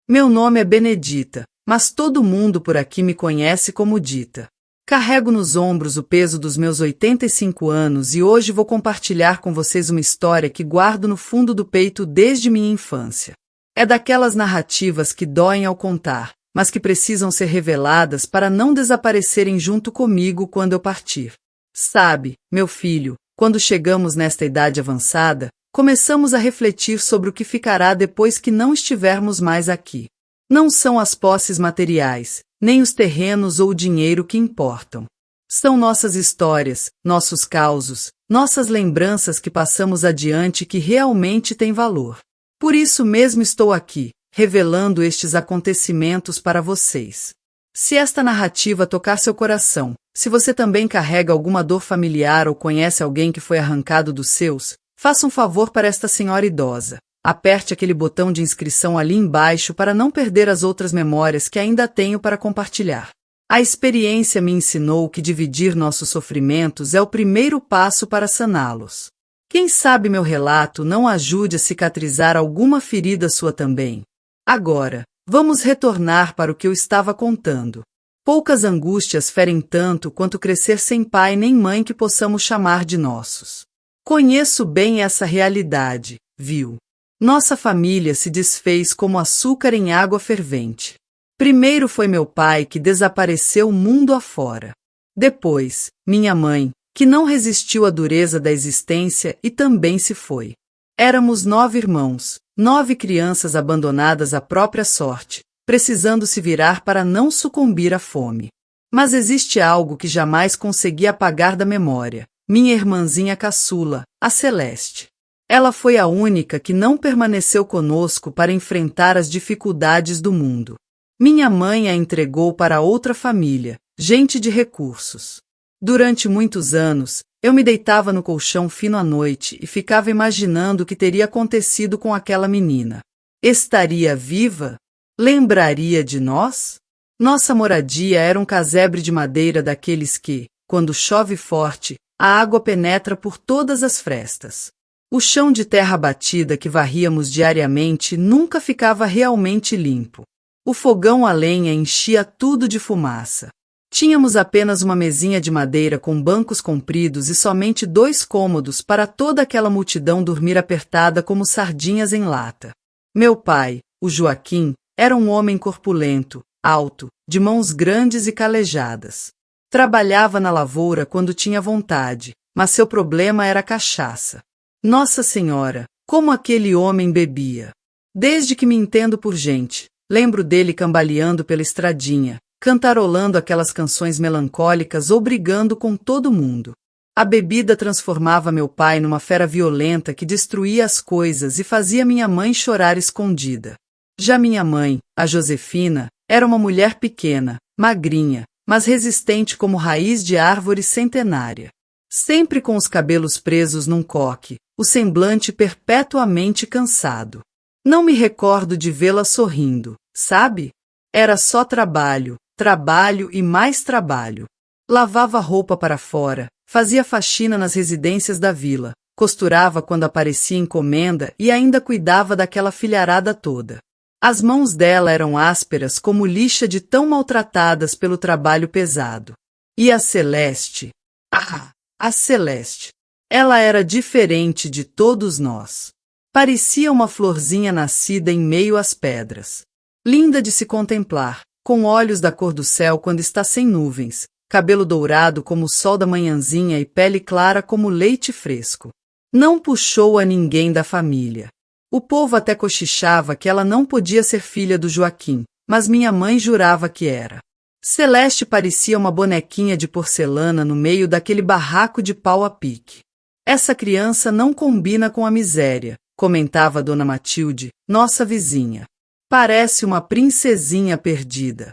Meu nome é Benedita, mas todo mundo por aqui me conhece como Dita. Carrego nos ombros o peso dos meus 85 anos e hoje vou compartilhar com vocês uma história que guardo no fundo do peito desde minha infância. É daquelas narrativas que doem ao contar, mas que precisam ser reveladas para não desaparecerem junto comigo quando eu partir. Sabe, meu filho, quando chegamos nesta idade avançada, começamos a refletir sobre o que ficará depois que não estivermos mais aqui. Não são as posses materiais, nem os terrenos ou o dinheiro que importam. São nossas histórias, nossos causos, nossas lembranças que passamos adiante que realmente têm valor. Por isso mesmo estou aqui, revelando estes acontecimentos para vocês. Se esta narrativa tocar seu coração, se você também carrega alguma dor familiar ou conhece alguém que foi arrancado dos seus, faça um favor para esta senhora idosa. Aperte aquele botão de inscrição ali embaixo para não perder as outras memórias que ainda tenho para compartilhar. A experiência me ensinou que dividir nossos sofrimentos é o primeiro passo para saná-los. Quem sabe meu relato não ajude a cicatrizar alguma ferida sua também. Agora, vamos retornar para o que eu estava contando. Poucas angústias ferem tanto quanto crescer sem pai nem mãe que possamos chamar de nossos. Conheço bem essa realidade, viu? Nossa família se desfez como açúcar em água fervente. Primeiro foi meu pai que desapareceu mundo afora. Depois, minha mãe, que não resistiu à dureza da existência e também se foi. Éramos 9 irmãos, 9 crianças abandonadas à própria sorte, precisando se virar para não sucumbir à fome. Mas existe algo que jamais consegui apagar da memória, minha irmãzinha caçula, a Celeste. Ela foi a única que não permaneceu conosco para enfrentar as dificuldades do mundo. Minha mãe a entregou para outra família, gente de recursos. Durante muitos anos, eu me deitava no colchão fino à noite e ficava imaginando o que teria acontecido com aquela menina. Estaria viva? Lembraria de nós? Nossa moradia era um casebre de madeira daqueles que, quando chove forte, a água penetra por todas as frestas. O chão de terra batida que varríamos diariamente nunca ficava realmente limpo. O fogão a lenha enchia tudo de fumaça. Tínhamos apenas uma mesinha de madeira com bancos compridos e somente 2 cômodos para toda aquela multidão dormir apertada como sardinhas em lata. Meu pai, o Joaquim, era um homem corpulento, alto, de mãos grandes e calejadas. Trabalhava na lavoura quando tinha vontade, mas seu problema era a cachaça. Nossa Senhora, como aquele homem bebia! Desde que me entendo por gente, lembro dele cambaleando pela estradinha, cantarolando aquelas canções melancólicas ou brigando com todo mundo. A bebida transformava meu pai numa fera violenta que destruía as coisas e fazia minha mãe chorar escondida. Já minha mãe, a Josefina, era uma mulher pequena, magrinha, mas resistente como raiz de árvore centenária. Sempre com os cabelos presos num coque, o semblante perpetuamente cansado. Não me recordo de vê-la sorrindo, sabe? Era só trabalho, trabalho e mais trabalho. Lavava roupa para fora, fazia faxina nas residências da vila, costurava quando aparecia encomenda e ainda cuidava daquela filharada toda. As mãos dela eram ásperas como lixa de tão maltratadas pelo trabalho pesado. E a Celeste? Ah, a Celeste! Ela era diferente de todos nós. Parecia uma florzinha nascida em meio às pedras. Linda de se contemplar, com olhos da cor do céu quando está sem nuvens, cabelo dourado como o sol da manhãzinha e pele clara como leite fresco. Não puxou a ninguém da família. O povo até cochichava que ela não podia ser filha do Joaquim, mas minha mãe jurava que era. Celeste parecia uma bonequinha de porcelana no meio daquele barraco de pau a pique. Essa criança não combina com a miséria, comentava Dona Matilde, nossa vizinha. Parece uma princesinha perdida.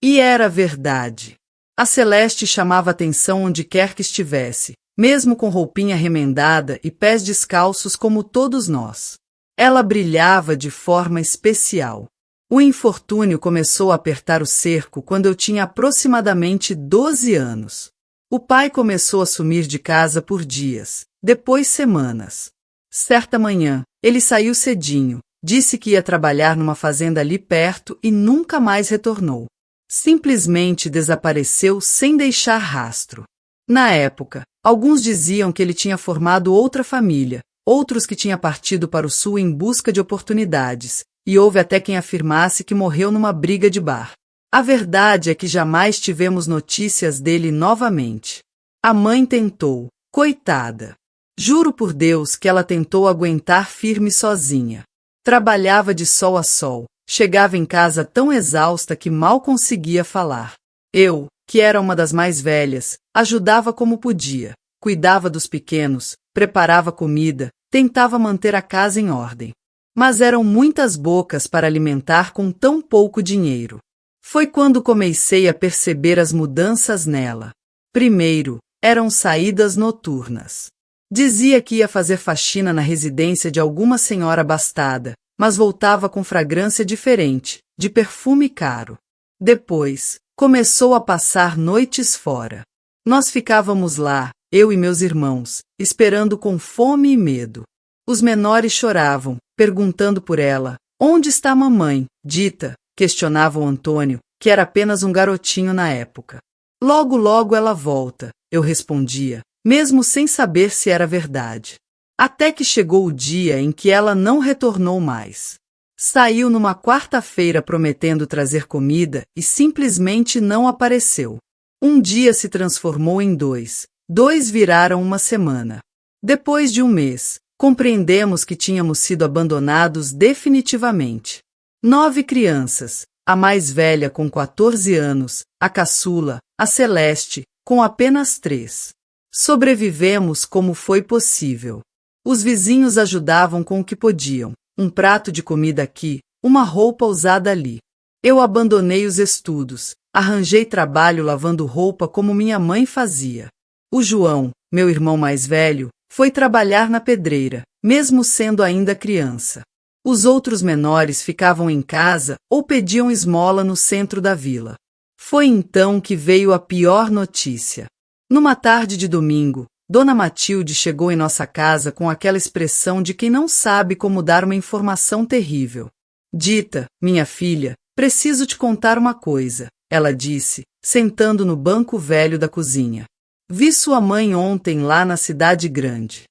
E era verdade. A Celeste chamava atenção onde quer que estivesse, mesmo com roupinha remendada e pés descalços como todos nós. Ela brilhava de forma especial. O infortúnio começou a apertar o cerco quando eu tinha aproximadamente 12 anos. O pai começou a sumir de casa por dias, depois semanas. Certa manhã, ele saiu cedinho, Disse que ia trabalhar numa fazenda ali perto e nunca mais retornou. Simplesmente desapareceu sem deixar rastro. Na época, alguns diziam que ele tinha formado outra família, outros que tinha partido para o sul em busca de oportunidades, e houve até quem afirmasse que morreu numa briga de bar. A verdade é que jamais tivemos notícias dele novamente. A mãe tentou, coitada. Juro por Deus que ela tentou aguentar firme sozinha. Trabalhava de sol a sol, chegava em casa tão exausta que mal conseguia falar. Eu, que era uma das mais velhas, ajudava como podia, cuidava dos pequenos, preparava comida, tentava manter a casa em ordem. Mas eram muitas bocas para alimentar com tão pouco dinheiro. Foi quando comecei a perceber as mudanças nela. Primeiro, eram saídas noturnas. Dizia que ia fazer faxina na residência de alguma senhora abastada, mas voltava com fragrância diferente, de perfume caro. Depois, começou a passar noites fora. Nós ficávamos lá, eu e meus irmãos, esperando com fome e medo. Os menores choravam, perguntando por ela. Onde está a mamãe? Dita, questionava o Antônio, que era apenas um garotinho na época. Logo, logo ela volta, eu respondia, mesmo sem saber se era verdade. Até que chegou o dia em que ela não retornou mais. Saiu numa quarta-feira prometendo trazer comida e simplesmente não apareceu. Um dia se transformou em dois. 2 viraram uma semana. Depois de um mês, compreendemos que tínhamos sido abandonados definitivamente. 9 crianças, a mais velha com 14 anos, a caçula, a Celeste, com apenas 3. Sobrevivemos como foi possível. Os vizinhos ajudavam com o que podiam, um prato de comida aqui, uma roupa usada ali. Eu abandonei os estudos, arranjei trabalho lavando roupa como minha mãe fazia. O João, meu irmão mais velho, foi trabalhar na pedreira, mesmo sendo ainda criança. Os outros menores ficavam em casa ou pediam esmola no centro da vila. Foi então que veio a pior notícia. Numa tarde de domingo, Dona Matilde chegou em nossa casa com aquela expressão de quem não sabe como dar uma informação terrível. Dita, minha filha, preciso te contar uma coisa, ela disse, sentando no banco velho da cozinha. Vi sua mãe ontem lá na cidade grande.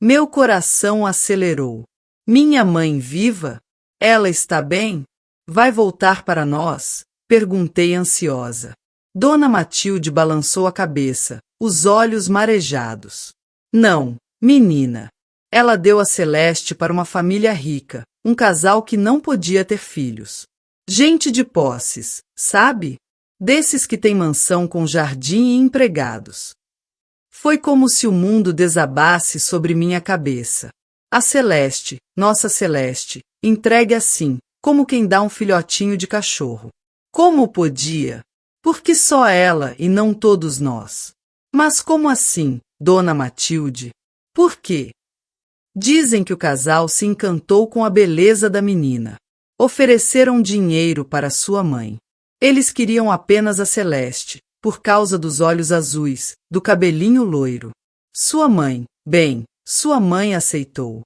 Meu coração acelerou. Minha mãe viva? Ela está bem? Vai voltar para nós? Perguntei ansiosa. Dona Matilde balançou a cabeça, os olhos marejados. Não, menina. Ela deu a Celeste para uma família rica, um casal que não podia ter filhos. Gente de posses, sabe? Desses que têm mansão com jardim e empregados. Foi como se o mundo desabasse sobre minha cabeça. A Celeste, nossa Celeste, entregue assim, como quem dá um filhotinho de cachorro. Como podia? Por que só ela e não todos nós? Mas como assim, Dona Matilde? Por quê? Dizem que o casal se encantou com a beleza da menina. Ofereceram dinheiro para sua mãe. Eles queriam apenas a Celeste, por causa dos olhos azuis, do cabelinho loiro. Sua mãe aceitou.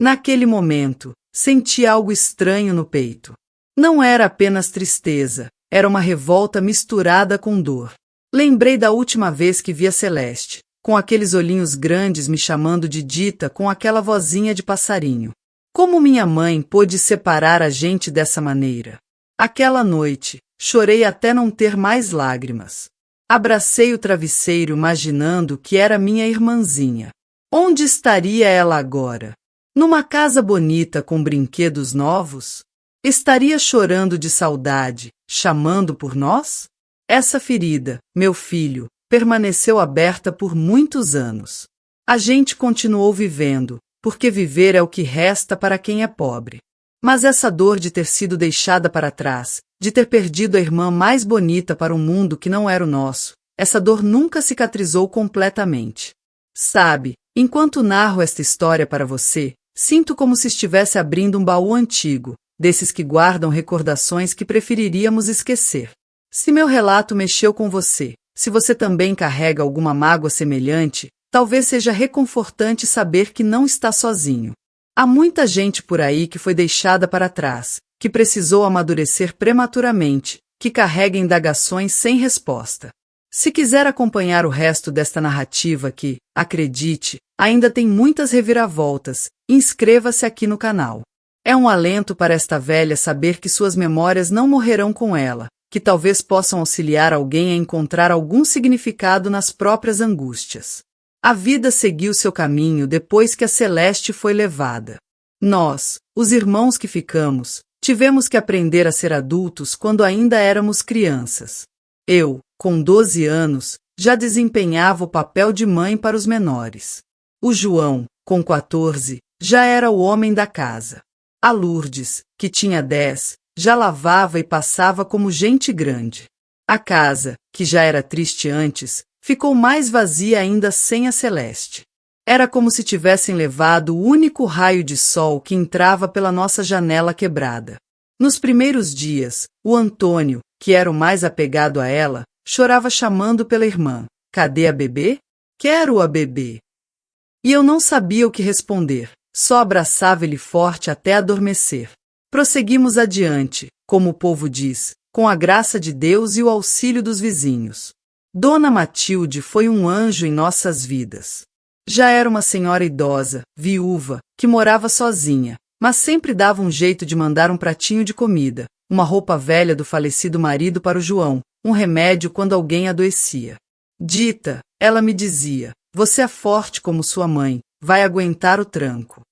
Naquele momento, senti algo estranho no peito. Não era apenas tristeza, era uma revolta misturada com dor. Lembrei da última vez que vi a Celeste, com aqueles olhinhos grandes me chamando de Dita com aquela vozinha de passarinho. Como minha mãe pôde separar a gente dessa maneira? Aquela noite, chorei até não ter mais lágrimas. Abracei o travesseiro imaginando que era minha irmãzinha. Onde estaria ela agora? Numa casa bonita com brinquedos novos? Estaria chorando de saudade, chamando por nós? Essa ferida, meu filho, permaneceu aberta por muitos anos. A gente continuou vivendo, porque viver é o que resta para quem é pobre. Mas essa dor de ter sido deixada para trás, de ter perdido a irmã mais bonita para um mundo que não era o nosso, essa dor nunca cicatrizou completamente. Sabe, enquanto narro esta história para você, sinto como se estivesse abrindo um baú antigo, desses que guardam recordações que preferiríamos esquecer. Se meu relato mexeu com você, se você também carrega alguma mágoa semelhante, talvez seja reconfortante saber que não está sozinho. Há muita gente por aí que foi deixada para trás, que precisou amadurecer prematuramente, que carrega indagações sem resposta. Se quiser acompanhar o resto desta narrativa que, acredite, ainda tem muitas reviravoltas, inscreva-se aqui no canal. É um alento para esta velha saber que suas memórias não morrerão com ela, que talvez possam auxiliar alguém a encontrar algum significado nas próprias angústias. A vida seguiu seu caminho depois que a Celeste foi levada. Nós, os irmãos que ficamos, tivemos que aprender a ser adultos quando ainda éramos crianças. Eu, com 12 anos, já desempenhava o papel de mãe para os menores. O João, com 14, já era o homem da casa. A Lourdes, que tinha 10, já lavava e passava como gente grande. A casa, que já era triste antes, ficou mais vazia ainda sem a Celeste. Era como se tivessem levado o único raio de sol que entrava pela nossa janela quebrada. Nos primeiros dias, o Antônio, que era o mais apegado a ela, chorava chamando pela irmã. Cadê a bebê? Quero a bebê. E eu não sabia o que responder, só abraçava ele forte até adormecer. Prosseguimos adiante, como o povo diz, com a graça de Deus e o auxílio dos vizinhos. Dona Matilde foi um anjo em nossas vidas. Já era uma senhora idosa, viúva, que morava sozinha, mas sempre dava um jeito de mandar um pratinho de comida, uma roupa velha do falecido marido para o João, um remédio quando alguém adoecia. Dita, ela me dizia, você é forte como sua mãe, vai aguentar o tranco.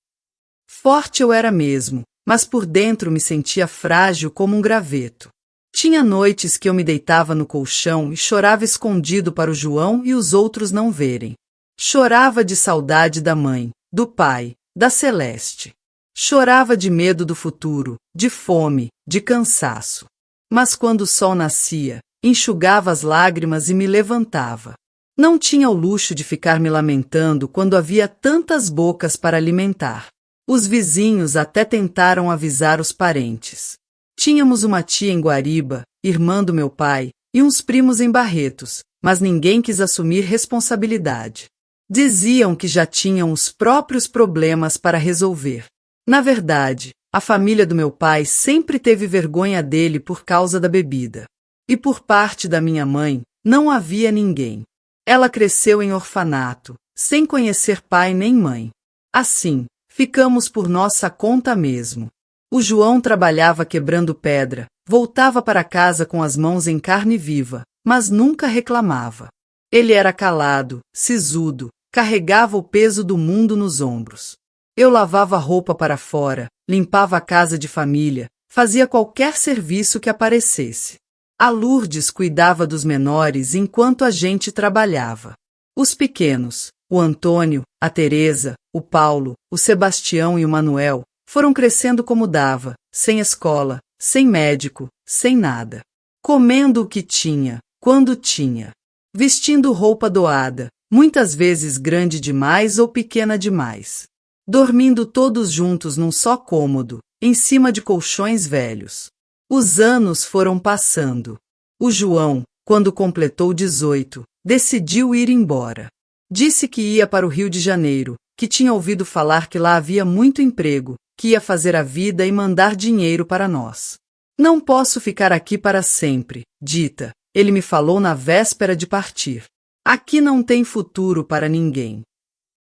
Forte eu era mesmo, mas por dentro me sentia frágil como um graveto. Tinha noites que eu me deitava no colchão e chorava escondido para o João e os outros não verem. Chorava de saudade da mãe, do pai, da Celeste. Chorava de medo do futuro, de fome, de cansaço. Mas quando o sol nascia, enxugava as lágrimas e me levantava. Não tinha o luxo de ficar me lamentando quando havia tantas bocas para alimentar. Os vizinhos até tentaram avisar os parentes. Tínhamos uma tia em Guariba, irmã do meu pai, e uns primos em Barretos, mas ninguém quis assumir responsabilidade. Diziam que já tinham os próprios problemas para resolver. Na verdade, a família do meu pai sempre teve vergonha dele por causa da bebida. E por parte da minha mãe, não havia ninguém. Ela cresceu em orfanato, sem conhecer pai nem mãe. Assim, ficamos por nossa conta mesmo. O João trabalhava quebrando pedra, voltava para casa com as mãos em carne viva, mas nunca reclamava. Ele era calado, sisudo, carregava o peso do mundo nos ombros. Eu lavava roupa para fora, limpava a casa de família, fazia qualquer serviço que aparecesse. A Lourdes cuidava dos menores enquanto a gente trabalhava. Os pequenos, o Antônio, a Teresa, o Paulo, o Sebastião e o Manuel, foram crescendo como dava, sem escola, sem médico, sem nada. Comendo o que tinha, quando tinha. Vestindo roupa doada, muitas vezes grande demais ou pequena demais. Dormindo todos juntos num só cômodo, em cima de colchões velhos. Os anos foram passando. O João, quando completou 18, decidiu ir embora. Disse que ia para o Rio de Janeiro, que tinha ouvido falar que lá havia muito emprego, que ia fazer a vida e mandar dinheiro para nós. Não posso ficar aqui para sempre, Dita, ele me falou na véspera de partir. Aqui não tem futuro para ninguém.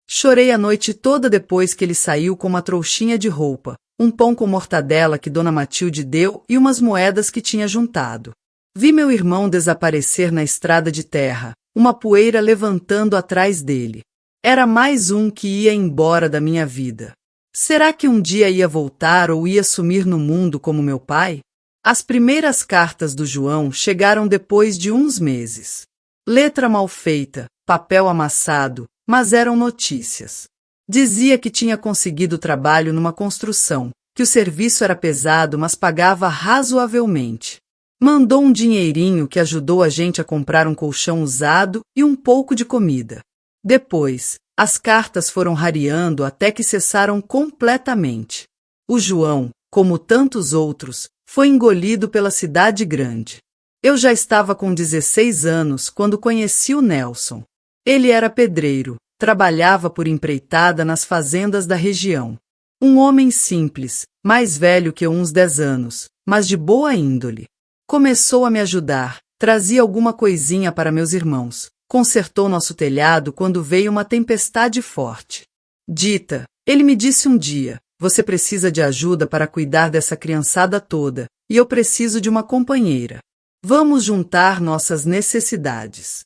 Chorei a noite toda depois que ele saiu com uma trouxinha de roupa, um pão com mortadela que Dona Matilde deu e umas moedas que tinha juntado. Vi meu irmão desaparecer na estrada de terra, uma poeira levantando atrás dele. Era mais um que ia embora da minha vida. Será que um dia ia voltar ou ia sumir no mundo como meu pai? As primeiras cartas do João chegaram depois de uns meses. Letra mal feita, papel amassado, mas eram notícias. Dizia que tinha conseguido trabalho numa construção, que o serviço era pesado, mas pagava razoavelmente. Mandou um dinheirinho que ajudou a gente a comprar um colchão usado e um pouco de comida. Depois, as cartas foram rareando até que cessaram completamente. O João, como tantos outros, foi engolido pela cidade grande. Eu já estava com 16 anos quando conheci o Nelson. Ele era pedreiro, trabalhava por empreitada nas fazendas da região. Um homem simples, mais velho que eu uns 10 anos, mas de boa índole. Começou a me ajudar, trazia alguma coisinha para meus irmãos, consertou nosso telhado quando veio uma tempestade forte. Dita, ele me disse um dia, você precisa de ajuda para cuidar dessa criançada toda, e eu preciso de uma companheira. Vamos juntar nossas necessidades.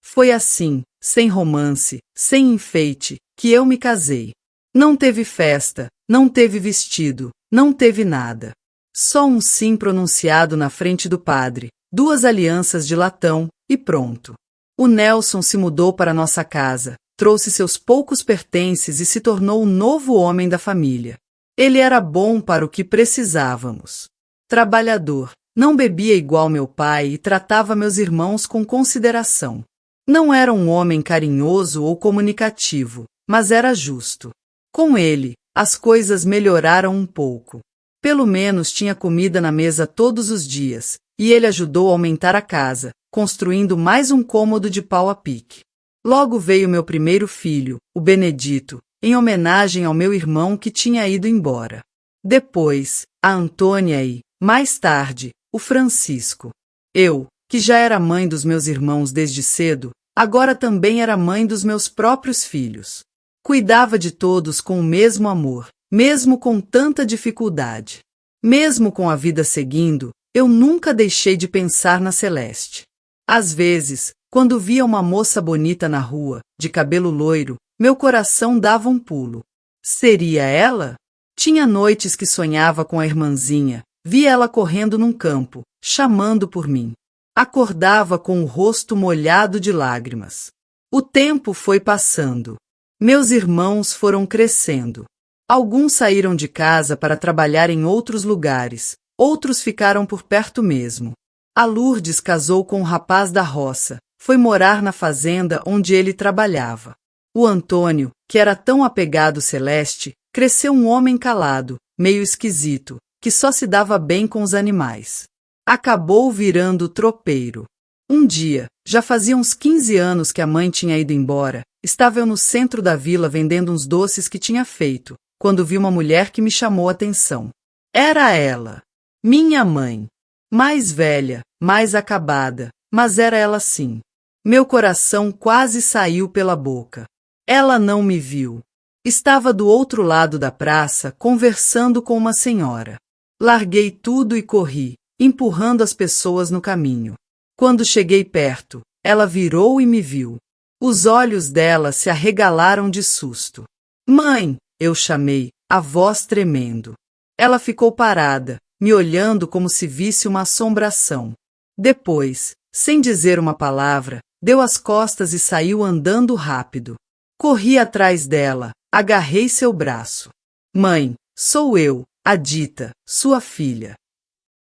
Foi assim, sem romance, sem enfeite, que eu me casei. Não teve festa, não teve vestido, não teve nada. Só um sim pronunciado na frente do padre, 2 alianças de latão, e pronto. O Nelson se mudou para nossa casa, trouxe seus poucos pertences e se tornou o novo homem da família. Ele era bom para o que precisávamos. Trabalhador, não bebia igual meu pai e tratava meus irmãos com consideração. Não era um homem carinhoso ou comunicativo, mas era justo. Com ele, as coisas melhoraram um pouco. Pelo menos tinha comida na mesa todos os dias, e ele ajudou a aumentar a casa, construindo mais um cômodo de pau a pique. Logo veio meu primeiro filho, o Benedito, em homenagem ao meu irmão que tinha ido embora. Depois, a Antônia e, mais tarde, o Francisco. Eu, que já era mãe dos meus irmãos desde cedo, agora também era mãe dos meus próprios filhos. Cuidava de todos com o mesmo amor, mesmo com tanta dificuldade. Mesmo com a vida seguindo, eu nunca deixei de pensar na Celeste. Às vezes, quando via uma moça bonita na rua, de cabelo loiro, meu coração dava um pulo. Seria ela? Tinha noites que sonhava com a irmãzinha, via ela correndo num campo, chamando por mim. Acordava com o rosto molhado de lágrimas. O tempo foi passando. Meus irmãos foram crescendo. Alguns saíram de casa para trabalhar em outros lugares, outros ficaram por perto mesmo. A Lourdes casou com um rapaz da roça, foi morar na fazenda onde ele trabalhava. O Antônio, que era tão apegado à Celeste, cresceu um homem calado, meio esquisito, que só se dava bem com os animais. Acabou virando tropeiro. Um dia, já fazia uns 15 anos que a mãe tinha ido embora, estava eu no centro da vila vendendo uns doces que tinha feito, quando vi uma mulher que me chamou a atenção. Era ela. Minha mãe. Mais velha, mais acabada, mas era ela sim. Meu coração quase saiu pela boca. Ela não me viu. Estava do outro lado da praça, conversando com uma senhora. Larguei tudo e corri, empurrando as pessoas no caminho. Quando cheguei perto, ela virou e me viu. Os olhos dela se arregalaram de susto. Mãe! Eu chamei, a voz tremendo. Ela ficou parada, me olhando como se visse uma assombração. Depois, sem dizer uma palavra, deu as costas e saiu andando rápido. Corri atrás dela, agarrei seu braço. Mãe, sou eu, a Dita, sua filha.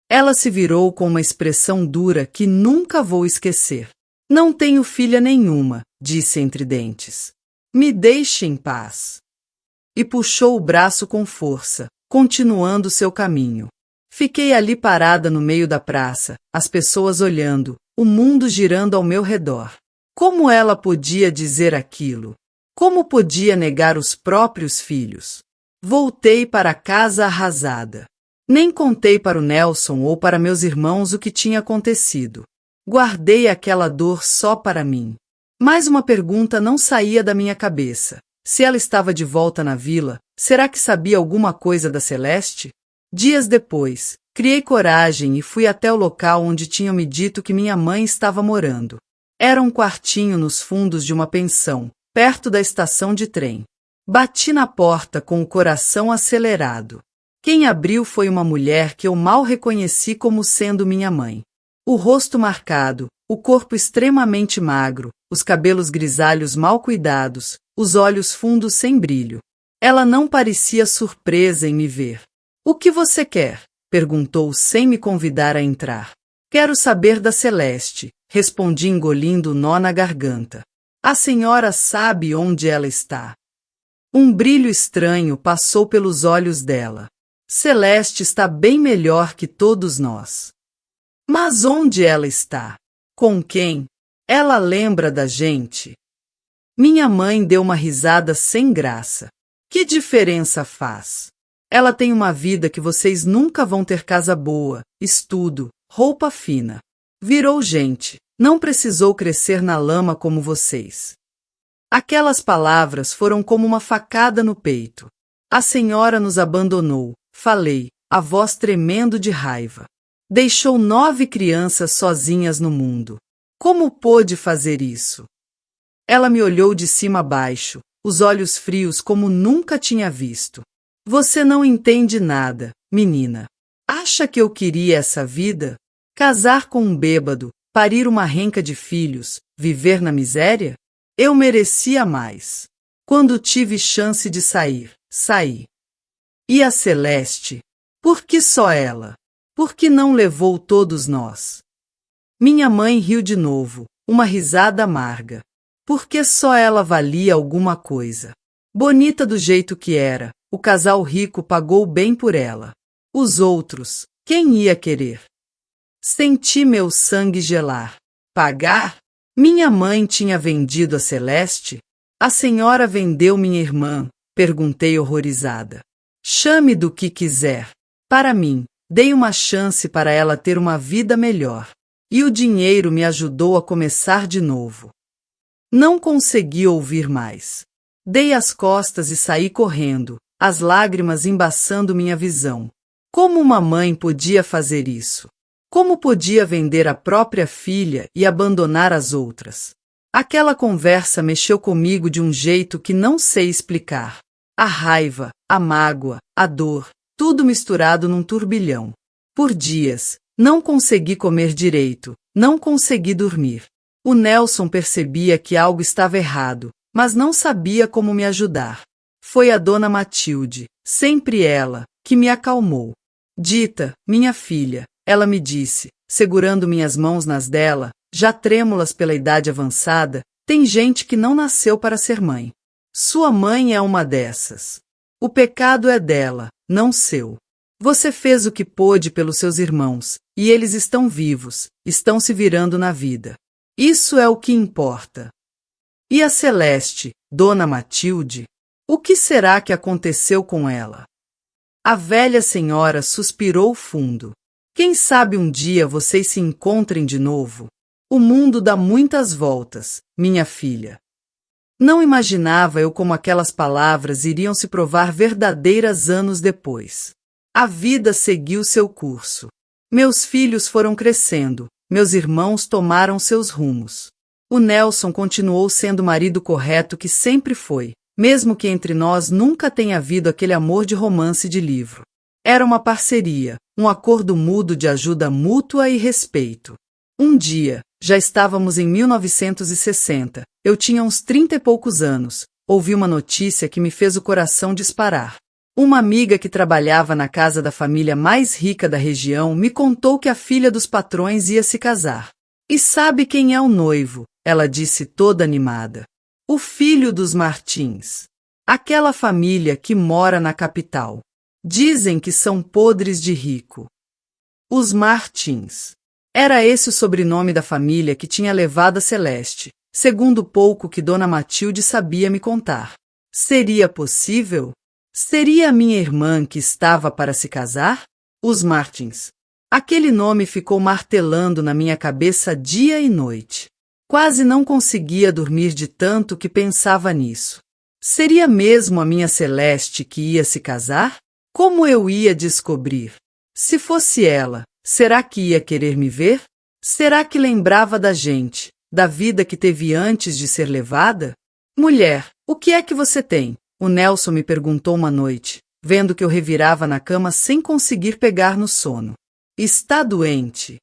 Ela se virou com uma expressão dura que nunca vou esquecer. Não tenho filha nenhuma, disse entre dentes. Me deixe em paz. E puxou o braço com força, continuando seu caminho. Fiquei ali parada no meio da praça, as pessoas olhando, o mundo girando ao meu redor. Como ela podia dizer aquilo? Como podia negar os próprios filhos? Voltei para casa arrasada. Nem contei para o Nelson ou para meus irmãos o que tinha acontecido. Guardei aquela dor só para mim. Mais uma pergunta não saía da minha cabeça. Se ela estava de volta na vila, será que sabia alguma coisa da Celeste? Dias depois, criei coragem e fui até o local onde tinham me dito que minha mãe estava morando. Era um quartinho nos fundos de uma pensão, perto da estação de trem. Bati na porta com o coração acelerado. Quem abriu foi uma mulher que eu mal reconheci como sendo minha mãe. O rosto marcado, o corpo extremamente magro, os cabelos grisalhos mal cuidados, os olhos fundos sem brilho. Ela não parecia surpresa em me ver. O que você quer? Perguntou sem me convidar a entrar. Quero saber da Celeste, respondi engolindo o nó na garganta. A senhora sabe onde ela está. Um brilho estranho passou pelos olhos dela. Celeste está bem melhor que todos nós. Mas onde ela está? Com quem? Ela lembra da gente? Minha mãe deu uma risada sem graça. Que diferença faz? Ela tem uma vida que vocês nunca vão ter: casa boa, estudo, roupa fina. Virou gente, não precisou crescer na lama como vocês. Aquelas palavras foram como uma facada no peito. A senhora nos abandonou, falei, a voz tremendo de raiva. Deixou 9 crianças sozinhas no mundo. Como pôde fazer isso? Ela me olhou de cima a baixo, os olhos frios como nunca tinha visto. Você não entende nada, menina. Acha que eu queria essa vida? Casar com um bêbado, parir uma renca de filhos, viver na miséria? Eu merecia mais. Quando tive chance de sair, saí. E a Celeste? Por que só ela? Por que não levou todos nós? Minha mãe riu de novo, uma risada amarga. Por que só ela valia alguma coisa? Bonita do jeito que era, o casal rico pagou bem por ela. Os outros, quem ia querer? Senti meu sangue gelar. Pagar? Minha mãe tinha vendido a Celeste? A senhora vendeu minha irmã? Perguntei horrorizada. Chame do que quiser. Para mim, dei uma chance para ela ter uma vida melhor. E o dinheiro me ajudou a começar de novo. Não consegui ouvir mais. Dei as costas e saí correndo, as lágrimas embaçando minha visão. Como uma mãe podia fazer isso? Como podia vender a própria filha e abandonar as outras? Aquela conversa mexeu comigo de um jeito que não sei explicar. A raiva, a mágoa, a dor, tudo misturado num turbilhão. Por dias, não consegui comer direito, não consegui dormir. O Nelson percebia que algo estava errado, mas não sabia como me ajudar. Foi a dona Matilde, sempre ela, que me acalmou. Dita, minha filha, ela me disse, segurando minhas mãos nas dela, já trêmulas pela idade avançada, tem gente que não nasceu para ser mãe. Sua mãe é uma dessas. O pecado é dela, não seu. Você fez o que pôde pelos seus irmãos, e eles estão vivos, estão se virando na vida. Isso é o que importa. E a Celeste, dona Matilde? O que será que aconteceu com ela? A velha senhora suspirou fundo. Quem sabe um dia vocês se encontrem de novo? O mundo dá muitas voltas, minha filha. Não imaginava eu como aquelas palavras iriam se provar verdadeiras anos depois. A vida seguiu seu curso. Meus filhos foram crescendo, meus irmãos tomaram seus rumos. O Nelson continuou sendo o marido correto que sempre foi, mesmo que entre nós nunca tenha havido aquele amor de romance de livro. Era uma parceria, um acordo mudo de ajuda mútua e respeito. Um dia, já estávamos em 1960, eu tinha uns 30 e poucos anos, ouvi uma notícia que me fez o coração disparar. Uma amiga que trabalhava na casa da família mais rica da região me contou que a filha dos patrões ia se casar. E sabe quem é o noivo? Ela disse toda animada. O filho dos Martins. Aquela família que mora na capital. Dizem que são podres de rico. Os Martins. Era esse o sobrenome da família que tinha levado a Celeste, segundo o pouco que Dona Matilde sabia me contar. Seria possível? Seria a minha irmã que estava para se casar? Os Martins. Aquele nome ficou martelando na minha cabeça dia e noite. Quase não conseguia dormir de tanto que pensava nisso. Seria mesmo a minha Celeste que ia se casar? Como eu ia descobrir? Se fosse ela, será que ia querer me ver? Será que lembrava da gente, da vida que teve antes de ser levada? Mulher, o que é que você tem? O Nelson me perguntou uma noite, vendo que eu revirava na cama sem conseguir pegar no sono. Está doente?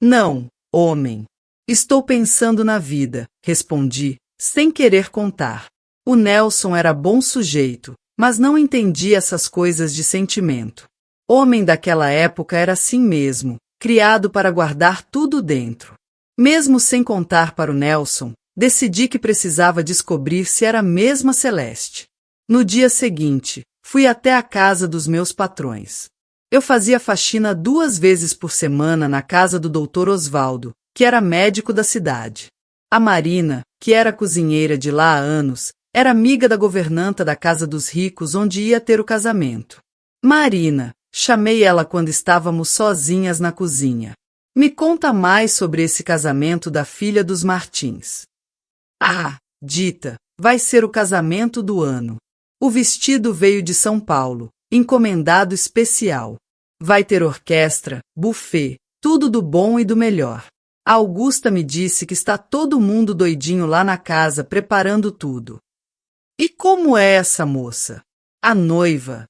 Não, homem. Estou pensando na vida, respondi, sem querer contar. O Nelson era bom sujeito, mas não entendia essas coisas de sentimento. Homem daquela época era assim mesmo, criado para guardar tudo dentro. Mesmo sem contar para o Nelson, decidi que precisava descobrir se era mesmo a Celeste. No dia seguinte, fui até a casa dos meus patrões. Eu fazia faxina 2 vezes por semana na casa do Dr. Osvaldo, que era médico da cidade. A Marina, que era cozinheira de lá há anos, Era amiga da governanta da casa dos ricos onde ia ter o casamento. Marina, chamei ela quando estávamos sozinhas na cozinha. Me conta mais sobre esse casamento da filha dos Martins. Ah, Dita, vai ser o casamento do ano. O vestido veio de São Paulo, encomendado especial. Vai ter orquestra, buffet, tudo do bom e do melhor. A Augusta me disse que está todo mundo doidinho lá na casa preparando tudo. E como é essa moça? A noiva.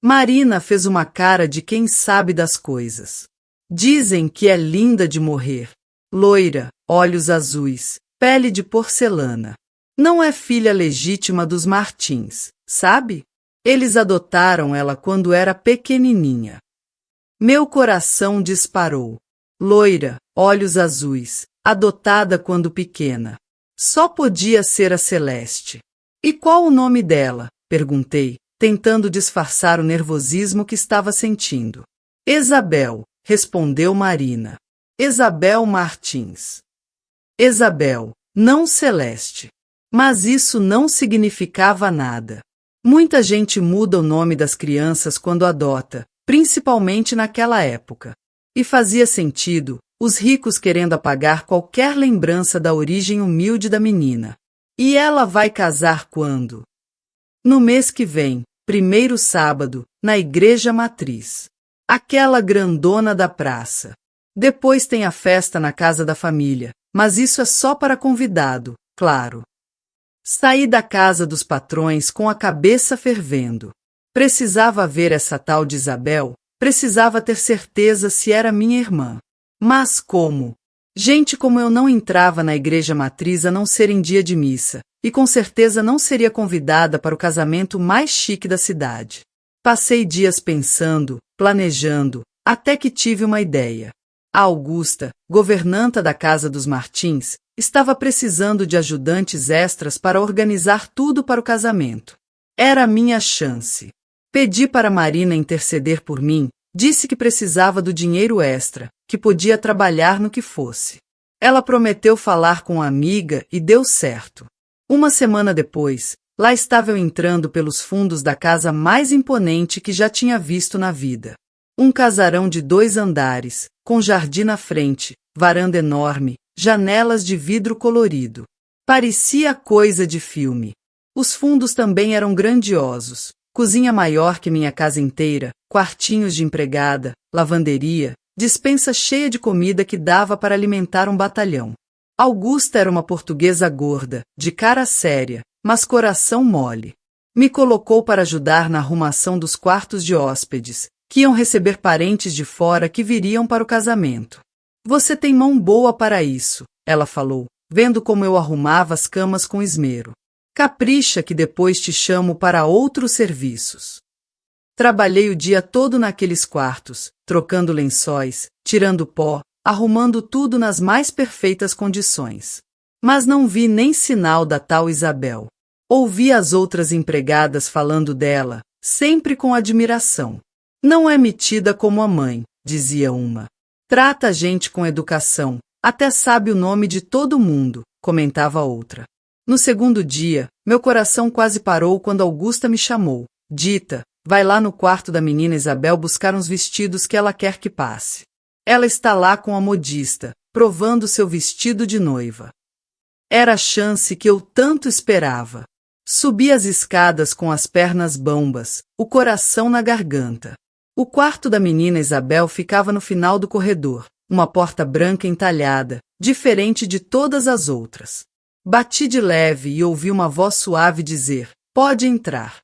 Marina fez uma cara de quem sabe das coisas. Dizem que é linda de morrer. Loira, olhos azuis, pele de porcelana. Não é filha legítima dos Martins, sabe? Eles adotaram ela quando era pequenininha. Meu coração disparou. Loira, olhos azuis, adotada quando pequena. Só podia ser a Celeste. E qual o nome dela? Perguntei, tentando disfarçar o nervosismo que estava sentindo. Isabel, respondeu Marina. Isabel Martins. Isabel, não Celeste. Mas isso não significava nada. Muita gente muda o nome das crianças quando adota, principalmente naquela época. E fazia sentido, os ricos querendo apagar qualquer lembrança da origem humilde da menina. E ela vai casar quando? No mês que vem, primeiro sábado, na igreja matriz. Aquela grandona da praça. Depois tem a festa na casa da família, mas isso é só para convidado, claro. Saí da casa dos patrões com a cabeça fervendo. Precisava ver essa tal de Isabel, precisava ter certeza se era minha irmã. Mas como? Gente como eu não entrava na igreja matriz a não ser em dia de missa, e com certeza não seria convidada para o casamento mais chique da cidade. Passei dias pensando, planejando, até que tive uma ideia. A Augusta, governanta da casa dos Martins, estava precisando de ajudantes extras para organizar tudo para o casamento. Era a minha chance. Pedi para Marina interceder por mim, disse que precisava do dinheiro extra, que podia trabalhar no que fosse. Ela prometeu falar com a amiga e deu certo. Uma semana depois, lá estava eu entrando pelos fundos da casa mais imponente que já tinha visto na vida. Um casarão de 2 andares, com jardim na frente, varanda enorme, janelas de vidro colorido. Parecia coisa de filme. Os fundos também eram grandiosos. Cozinha maior que minha casa inteira, quartinhos de empregada, lavanderia, despensa cheia de comida que dava para alimentar um batalhão. Augusta era uma portuguesa gorda, de cara séria, mas coração mole. Me colocou para ajudar na arrumação dos quartos de hóspedes, que iam receber parentes de fora que viriam para o casamento. Você tem mão boa para isso, ela falou, vendo como eu arrumava as camas com esmero. Capricha que depois te chamo para outros serviços. Trabalhei o dia todo naqueles quartos, trocando lençóis, tirando pó, arrumando tudo nas mais perfeitas condições. Mas não vi nem sinal da tal Isabel. Ouvi as outras empregadas falando dela, sempre com admiração. Não é metida como a mãe, dizia uma. Trata a gente com educação, até sabe o nome de todo mundo, comentava outra. No segundo dia, meu coração quase parou quando Augusta me chamou. Dita, vai lá no quarto da menina Isabel buscar uns vestidos que ela quer que passe. Ela está lá com a modista, provando seu vestido de noiva. Era a chance que eu tanto esperava. Subi as escadas com as pernas bambas, o coração na garganta. O quarto da menina Isabel ficava no final do corredor, uma porta branca entalhada, diferente de todas as outras. Bati de leve e ouvi uma voz suave dizer, pode entrar.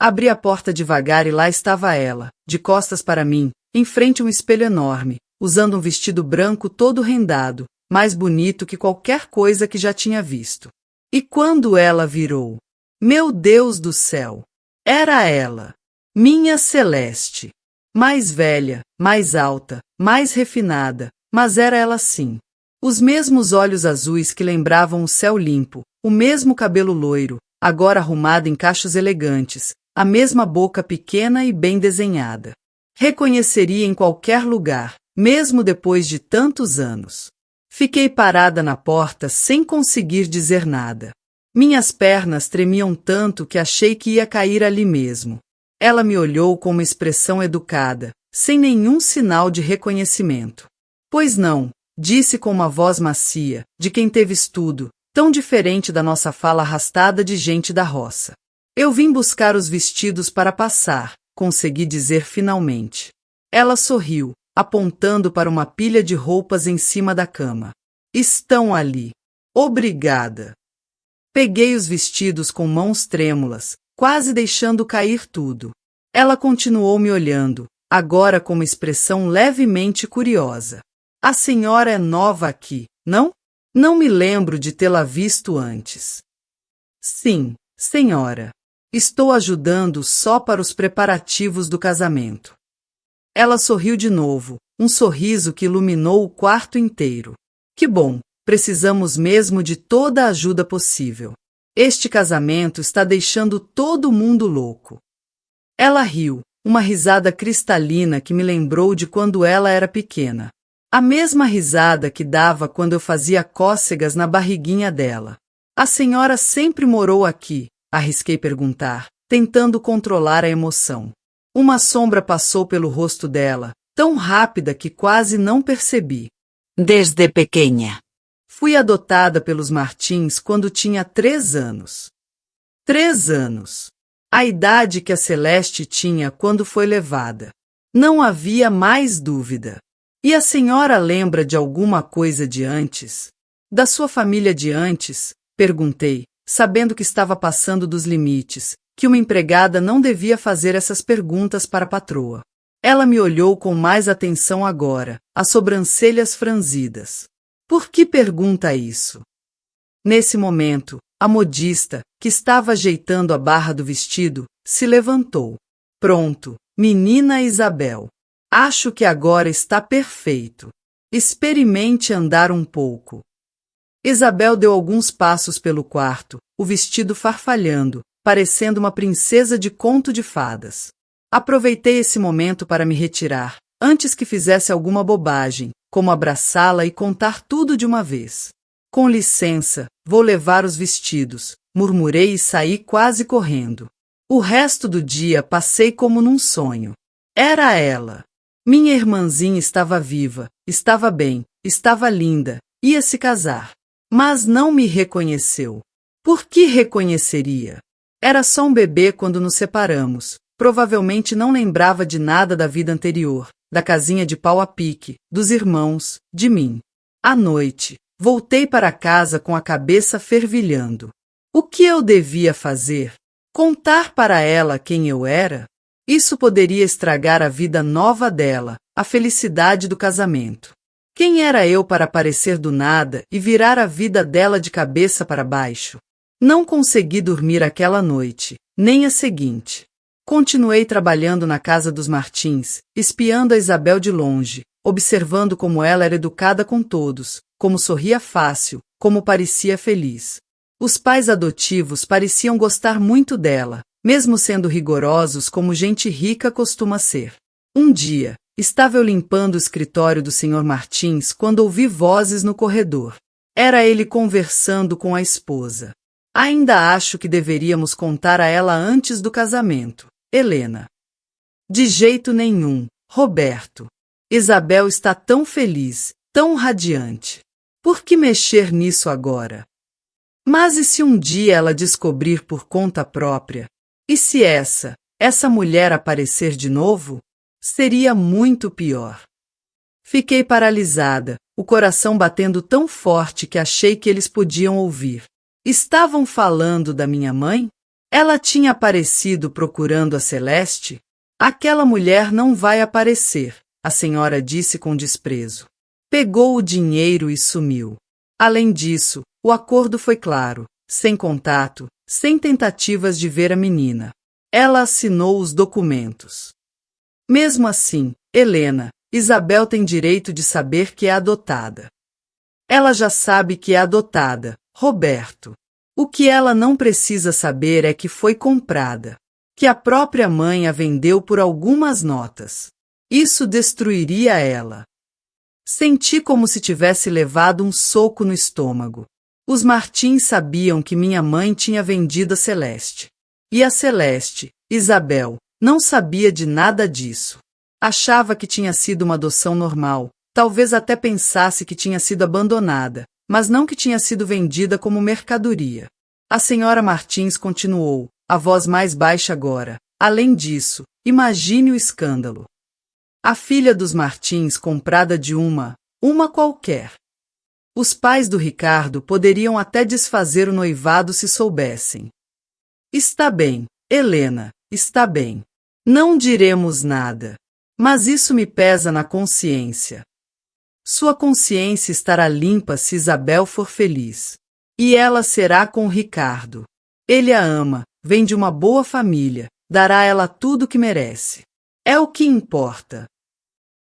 Abri a porta devagar e lá estava ela, de costas para mim, em frente a um espelho enorme, usando um vestido branco todo rendado, mais bonito que qualquer coisa que já tinha visto. E quando ela virou, meu Deus do céu! Era ela, minha Celeste. Mais velha, mais alta, mais refinada, mas era ela sim. Os mesmos olhos azuis que lembravam o céu limpo, o mesmo cabelo loiro, agora arrumado em cachos elegantes, a mesma boca pequena e bem desenhada. Reconheceria em qualquer lugar, mesmo depois de tantos anos. Fiquei parada na porta sem conseguir dizer nada. Minhas pernas tremiam tanto que achei que ia cair ali mesmo. Ela me olhou com uma expressão educada, sem nenhum sinal de reconhecimento. Pois não, disse com uma voz macia, de quem teve estudo, tão diferente da nossa fala arrastada de gente da roça. Eu vim buscar os vestidos para passar, consegui dizer finalmente. Ela sorriu, apontando para uma pilha de roupas em cima da cama. Estão ali. Obrigada. Peguei os vestidos com mãos trêmulas, quase deixando cair tudo. Ela continuou me olhando, agora com uma expressão levemente curiosa. A senhora é nova aqui, não? Não me lembro de tê-la visto antes. Sim, senhora. Estou ajudando só para os preparativos do casamento. Ela sorriu de novo, um sorriso que iluminou o quarto inteiro. Que bom, precisamos mesmo de toda a ajuda possível. Este casamento está deixando todo mundo louco. Ela riu, uma risada cristalina que me lembrou de quando ela era pequena. A mesma risada que dava quando eu fazia cócegas na barriguinha dela. A senhora sempre morou aqui? Arrisquei perguntar, tentando controlar a emoção. Uma sombra passou pelo rosto dela, tão rápida que quase não percebi. Desde pequena. Fui adotada pelos Martins quando tinha 3 anos. 3 anos. A idade que a Celeste tinha quando foi levada. Não havia mais dúvida. E a senhora lembra de alguma coisa de antes? Da sua família de antes? Perguntei, sabendo que estava passando dos limites, que uma empregada não devia fazer essas perguntas para a patroa. Ela me olhou com mais atenção agora, as sobrancelhas franzidas. Por que pergunta isso? Nesse momento, a modista, que estava ajeitando a barra do vestido, se levantou. Pronto, menina Isabel. Acho que agora está perfeito. Experimente andar um pouco. Isabel deu alguns passos pelo quarto, o vestido farfalhando, parecendo uma princesa de conto de fadas. Aproveitei esse momento para me retirar, antes que fizesse alguma bobagem, como abraçá-la e contar tudo de uma vez. Com licença, vou levar os vestidos, murmurei e saí quase correndo. O resto do dia passei como num sonho. Era ela. Minha irmãzinha estava viva, estava bem, estava linda, ia se casar. Mas não me reconheceu. Por que reconheceria? Era só um bebê quando nos separamos. Provavelmente não lembrava de nada da vida anterior, da casinha de pau a pique, dos irmãos, de mim. À noite, voltei para casa com a cabeça fervilhando. O que eu devia fazer? Contar para ela quem eu era? Isso poderia estragar a vida nova dela, a felicidade do casamento. Quem era eu para aparecer do nada e virar a vida dela de cabeça para baixo? Não consegui dormir aquela noite, nem a seguinte. Continuei trabalhando na casa dos Martins, espiando a Isabel de longe, observando como ela era educada com todos, como sorria fácil, como parecia feliz. Os pais adotivos pareciam gostar muito dela, mesmo sendo rigorosos como gente rica costuma ser. Um dia, estava eu limpando o escritório do Sr. Martins quando ouvi vozes no corredor. Era ele conversando com a esposa. Ainda acho que deveríamos contar a ela antes do casamento. Helena. De jeito nenhum, Roberto. Isabel está tão feliz, tão radiante. Por que mexer nisso agora? Mas e se um dia ela descobrir por conta própria? E se essa mulher aparecer de novo? Seria muito pior. Fiquei paralisada, o coração batendo tão forte que achei que eles podiam ouvir. Estavam falando da minha mãe? Ela tinha aparecido procurando a Celeste? Aquela mulher não vai aparecer, a senhora disse com desprezo. Pegou o dinheiro e sumiu. Além disso, o acordo foi claro, sem contato, sem tentativas de ver a menina. Ela assinou os documentos. Mesmo assim, Helena, Isabel tem direito de saber que é adotada. Ela já sabe que é adotada, Roberto. O que ela não precisa saber é que foi comprada, que a própria mãe a vendeu por algumas notas. Isso destruiria ela. Senti como se tivesse levado um soco no estômago. Os Martins sabiam que minha mãe tinha vendido a Celeste. E a Celeste, Isabel, não sabia de nada disso. Achava que tinha sido uma adoção normal, talvez até pensasse que tinha sido abandonada, mas não que tinha sido vendida como mercadoria. A senhora Martins continuou, a voz mais baixa agora. Além disso, imagine o escândalo. A filha dos Martins comprada de uma qualquer. Os pais do Ricardo poderiam até desfazer o noivado se soubessem. Está bem, Helena, está bem. Não diremos nada. Mas isso me pesa na consciência. Sua consciência estará limpa se Isabel for feliz. E ela será com o Ricardo. Ele a ama, vem de uma boa família, dará a ela tudo o que merece. É o que importa.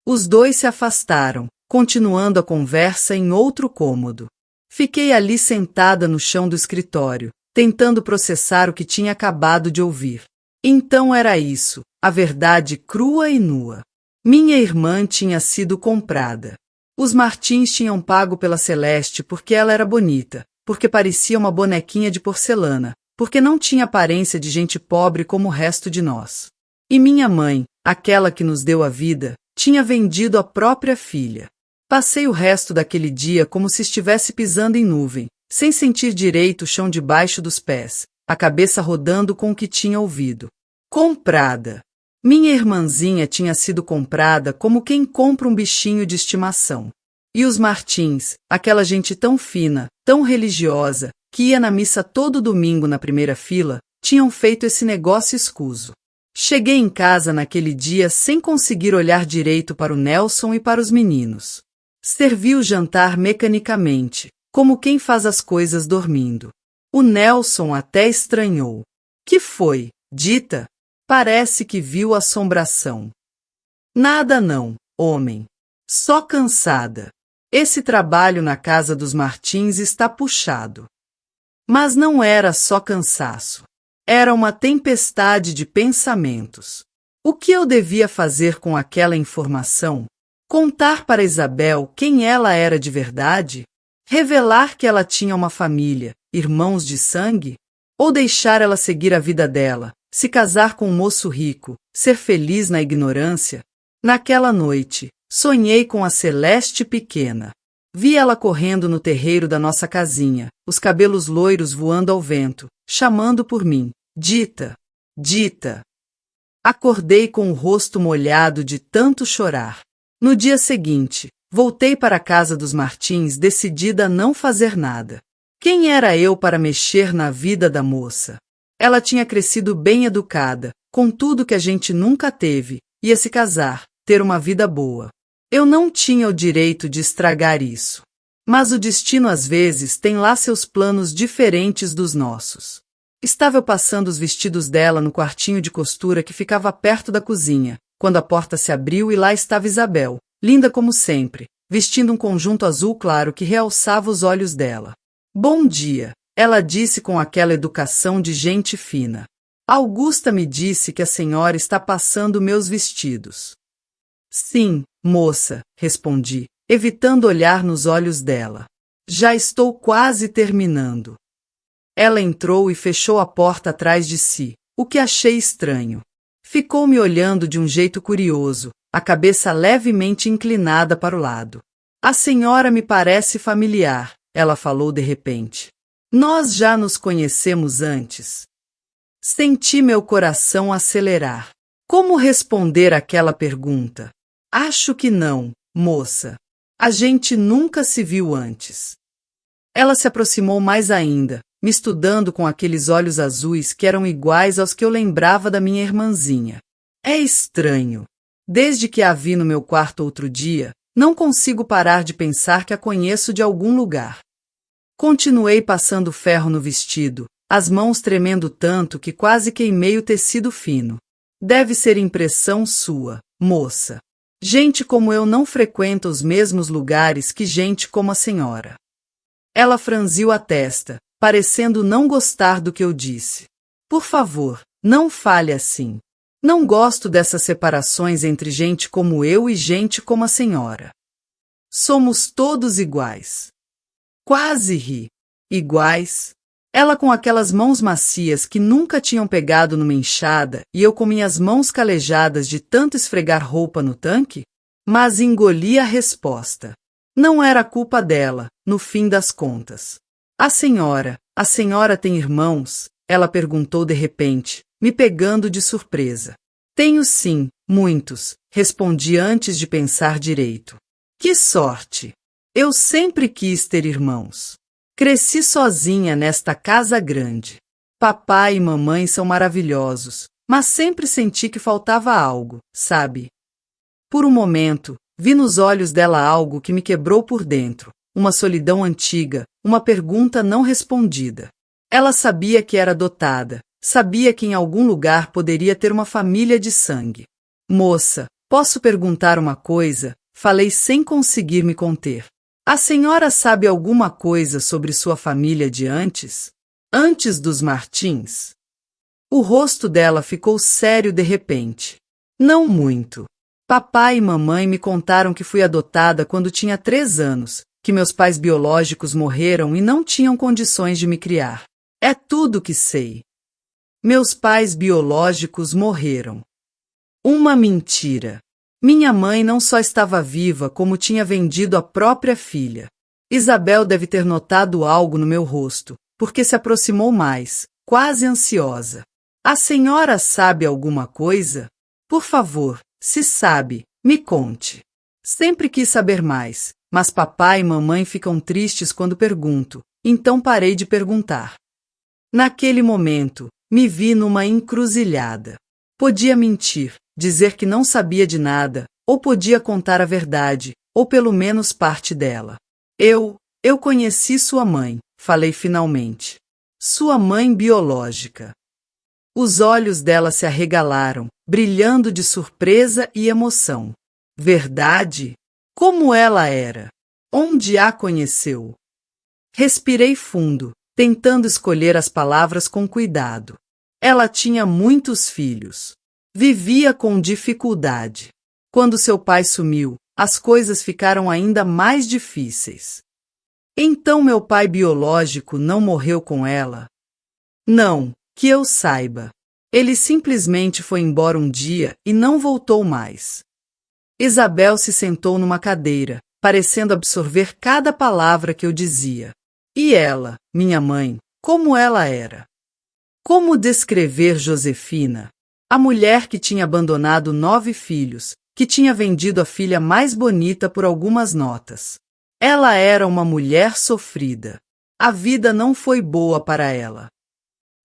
Os dois se afastaram, continuando a conversa em outro cômodo. Fiquei ali sentada no chão do escritório, tentando processar o que tinha acabado de ouvir. Então era isso, a verdade crua e nua. Minha irmã tinha sido comprada. Os Martins tinham pago pela Celeste porque ela era bonita, porque parecia uma bonequinha de porcelana, porque não tinha aparência de gente pobre como o resto de nós. E minha mãe, aquela que nos deu a vida, tinha vendido a própria filha. Passei o resto daquele dia como se estivesse pisando em nuvem, sem sentir direito o chão debaixo dos pés, a cabeça rodando com o que tinha ouvido. Comprada. Minha irmãzinha tinha sido comprada como quem compra um bichinho de estimação. E os Martins, aquela gente tão fina, tão religiosa, que ia na missa todo domingo na primeira fila, tinham feito esse negócio escuso. Cheguei em casa naquele dia sem conseguir olhar direito para o Nelson e para os meninos. Servi o jantar mecanicamente, como quem faz as coisas dormindo. O Nelson até estranhou. Que foi, Dita? Parece que viu assombração. Nada não, homem. Só cansada. Esse trabalho na casa dos Martins está puxado. Mas não era só cansaço. Era uma tempestade de pensamentos. O que eu devia fazer com aquela informação? Contar para Isabel quem ela era de verdade? Revelar que ela tinha uma família, irmãos de sangue? Ou deixar ela seguir a vida dela, se casar com um moço rico, ser feliz na ignorância? Naquela noite, sonhei com a Celeste pequena. Vi ela correndo no terreiro da nossa casinha, os cabelos loiros voando ao vento, chamando por mim. Dita, Dita. Acordei com o rosto molhado de tanto chorar. No dia seguinte, voltei para a casa dos Martins decidida a não fazer nada. Quem era eu para mexer na vida da moça? Ela tinha crescido bem educada, com tudo que a gente nunca teve, ia se casar, ter uma vida boa. Eu não tinha o direito de estragar isso. Mas o destino às vezes tem lá seus planos diferentes dos nossos. Estava eu passando os vestidos dela no quartinho de costura que ficava perto da cozinha, quando a porta se abriu e lá estava Isabel, linda como sempre, vestindo um conjunto azul claro que realçava os olhos dela. Bom dia, ela disse com aquela educação de gente fina. Augusta me disse que a senhora está passando meus vestidos. Sim, moça, respondi, evitando olhar nos olhos dela. Já estou quase terminando. Ela entrou e fechou a porta atrás de si, o que achei estranho. Ficou me olhando de um jeito curioso, a cabeça levemente inclinada para o lado. A senhora me parece familiar, ela falou de repente. Nós já nos conhecemos antes. Senti meu coração acelerar. Como responder àquela pergunta? Acho que não, moça. A gente nunca se viu antes. Ela se aproximou mais ainda, me estudando com aqueles olhos azuis que eram iguais aos que eu lembrava da minha irmãzinha. É estranho. Desde que a vi no meu quarto outro dia, não consigo parar de pensar que a conheço de algum lugar. Continuei passando ferro no vestido, as mãos tremendo tanto que quase queimei o tecido fino. Deve ser impressão sua, moça. Gente como eu não frequenta os mesmos lugares que gente como a senhora. Ela franziu a testa, parecendo não gostar do que eu disse. Por favor, não fale assim. Não gosto dessas separações entre gente como eu e gente como a senhora. Somos todos iguais. Quase ri. Iguais. Ela com aquelas mãos macias que nunca tinham pegado numa enxada e eu com minhas mãos calejadas de tanto esfregar roupa no tanque? Mas engoli a resposta. Não era culpa dela, no fim das contas. A senhora tem irmãos? Ela perguntou de repente, me pegando de surpresa. Tenho sim, muitos, respondi antes de pensar direito. Que sorte! Eu sempre quis ter irmãos. Cresci sozinha nesta casa grande. Papai e mamãe são maravilhosos, mas sempre senti que faltava algo, sabe? Por um momento, vi nos olhos dela algo que me quebrou por dentro, uma solidão antiga, uma pergunta não respondida. Ela sabia que era adotada, sabia que em algum lugar poderia ter uma família de sangue. Moça, posso perguntar uma coisa? Falei sem conseguir me conter. A senhora sabe alguma coisa sobre sua família de antes? Antes dos Martins? O rosto dela ficou sério de repente. Não muito. Papai e mamãe me contaram que fui adotada quando tinha 3 anos, que meus pais biológicos morreram e não tinham condições de me criar. É tudo que sei. Meus pais biológicos morreram. Uma mentira. Minha mãe não só estava viva, como tinha vendido a própria filha. Isabel deve ter notado algo no meu rosto, porque se aproximou mais, quase ansiosa. A senhora sabe alguma coisa? Por favor, se sabe, me conte. Sempre quis saber mais, mas papai e mamãe ficam tristes quando pergunto, então parei de perguntar. Naquele momento, me vi numa encruzilhada. Podia mentir, dizer que não sabia de nada, ou podia contar a verdade, ou pelo menos parte dela. Eu conheci sua mãe, falei finalmente. Sua mãe biológica. Os olhos dela se arregalaram, brilhando de surpresa e emoção. Verdade? Como ela era? Onde a conheceu? Respirei fundo, tentando escolher as palavras com cuidado. Ela tinha muitos filhos. Vivia com dificuldade. Quando seu pai sumiu, as coisas ficaram ainda mais difíceis. Então meu pai biológico não morreu com ela? Não, que eu saiba. Ele simplesmente foi embora um dia e não voltou mais. Isabel se sentou numa cadeira, parecendo absorver cada palavra que eu dizia. E ela, minha mãe, como ela era? Como descrever Josefina? A mulher que tinha abandonado 9 filhos, que tinha vendido a filha mais bonita por algumas notas. Ela era uma mulher sofrida. A vida não foi boa para ela.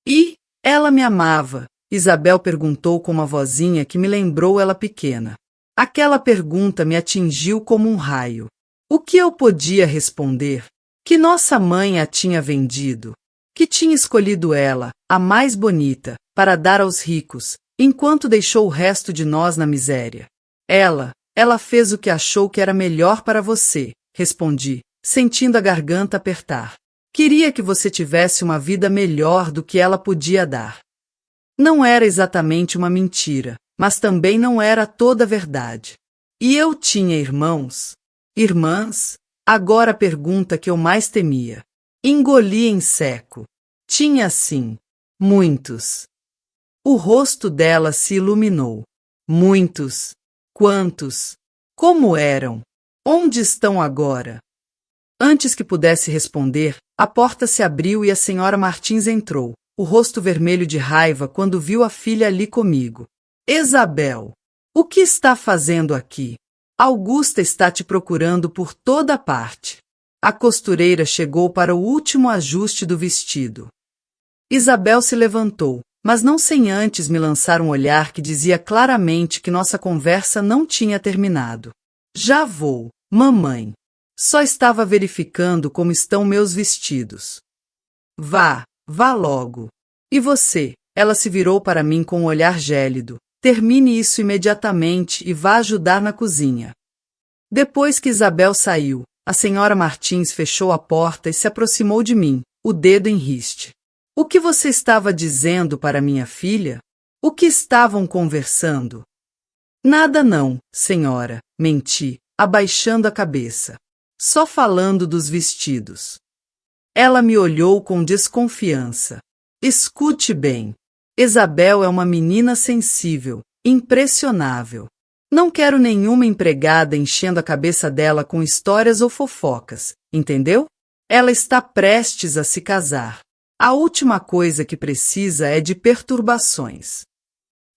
E ela me amava, Isabel perguntou com uma vozinha que me lembrou ela pequena. Aquela pergunta me atingiu como um raio. O que eu podia responder? Que nossa mãe a tinha vendido. Que tinha escolhido ela, a mais bonita, para dar aos ricos, enquanto deixou o resto de nós na miséria. Ela fez o que achou que era melhor para você, respondi, sentindo a garganta apertar. Queria que você tivesse uma vida melhor do que ela podia dar. Não era exatamente uma mentira, mas também não era toda a verdade. E eu tinha irmãos? Irmãs? Agora a pergunta que eu mais temia. Engoli em seco. Tinha sim. Muitos. O rosto dela se iluminou. Muitos. Quantos? Como eram? Onde estão agora? Antes que pudesse responder, a porta se abriu e a senhora Martins entrou, o rosto vermelho de raiva quando viu a filha ali comigo. Isabel, o que está fazendo aqui? Augusta está te procurando por toda parte. A costureira chegou para o último ajuste do vestido. Isabel se levantou, mas não sem antes me lançar um olhar que dizia claramente que nossa conversa não tinha terminado. Já vou, mamãe. Só estava verificando como estão meus vestidos. Vá logo. E você? Ela se virou para mim com um olhar gélido. Termine isso imediatamente e vá ajudar na cozinha. Depois que Isabel saiu, a senhora Martins fechou a porta e se aproximou de mim, o dedo em riste. O que você estava dizendo para minha filha? O que estavam conversando? Nada não, senhora, menti, abaixando a cabeça. Só falando dos vestidos. Ela me olhou com desconfiança. Escute bem. Isabel é uma menina sensível, impressionável. Não quero nenhuma empregada enchendo a cabeça dela com histórias ou fofocas, entendeu? Ela está prestes a se casar. A última coisa que precisa é de perturbações.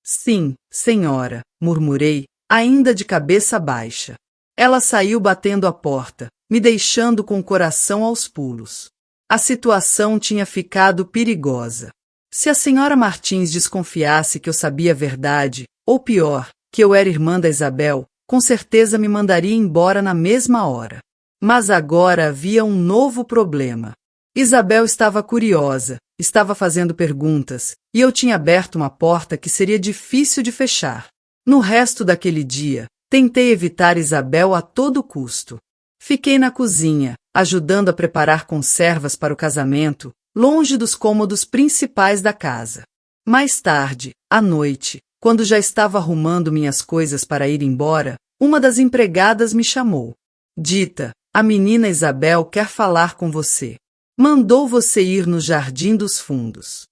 Sim, senhora, murmurei, ainda de cabeça baixa. Ela saiu batendo a porta, me deixando com o coração aos pulos. A situação tinha ficado perigosa. Se a senhora Martins desconfiasse que eu sabia a verdade, ou pior, que eu era irmã da Isabel, com certeza me mandaria embora na mesma hora. Mas agora havia um novo problema. Isabel estava curiosa, estava fazendo perguntas, e eu tinha aberto uma porta que seria difícil de fechar. No resto daquele dia, tentei evitar Isabel a todo custo. Fiquei na cozinha, ajudando a preparar conservas para o casamento, longe dos cômodos principais da casa. Mais tarde, à noite, quando já estava arrumando minhas coisas para ir embora, uma das empregadas me chamou. Dita, a menina Isabel quer falar com você. Mandou você ir no Jardim dos Fundos.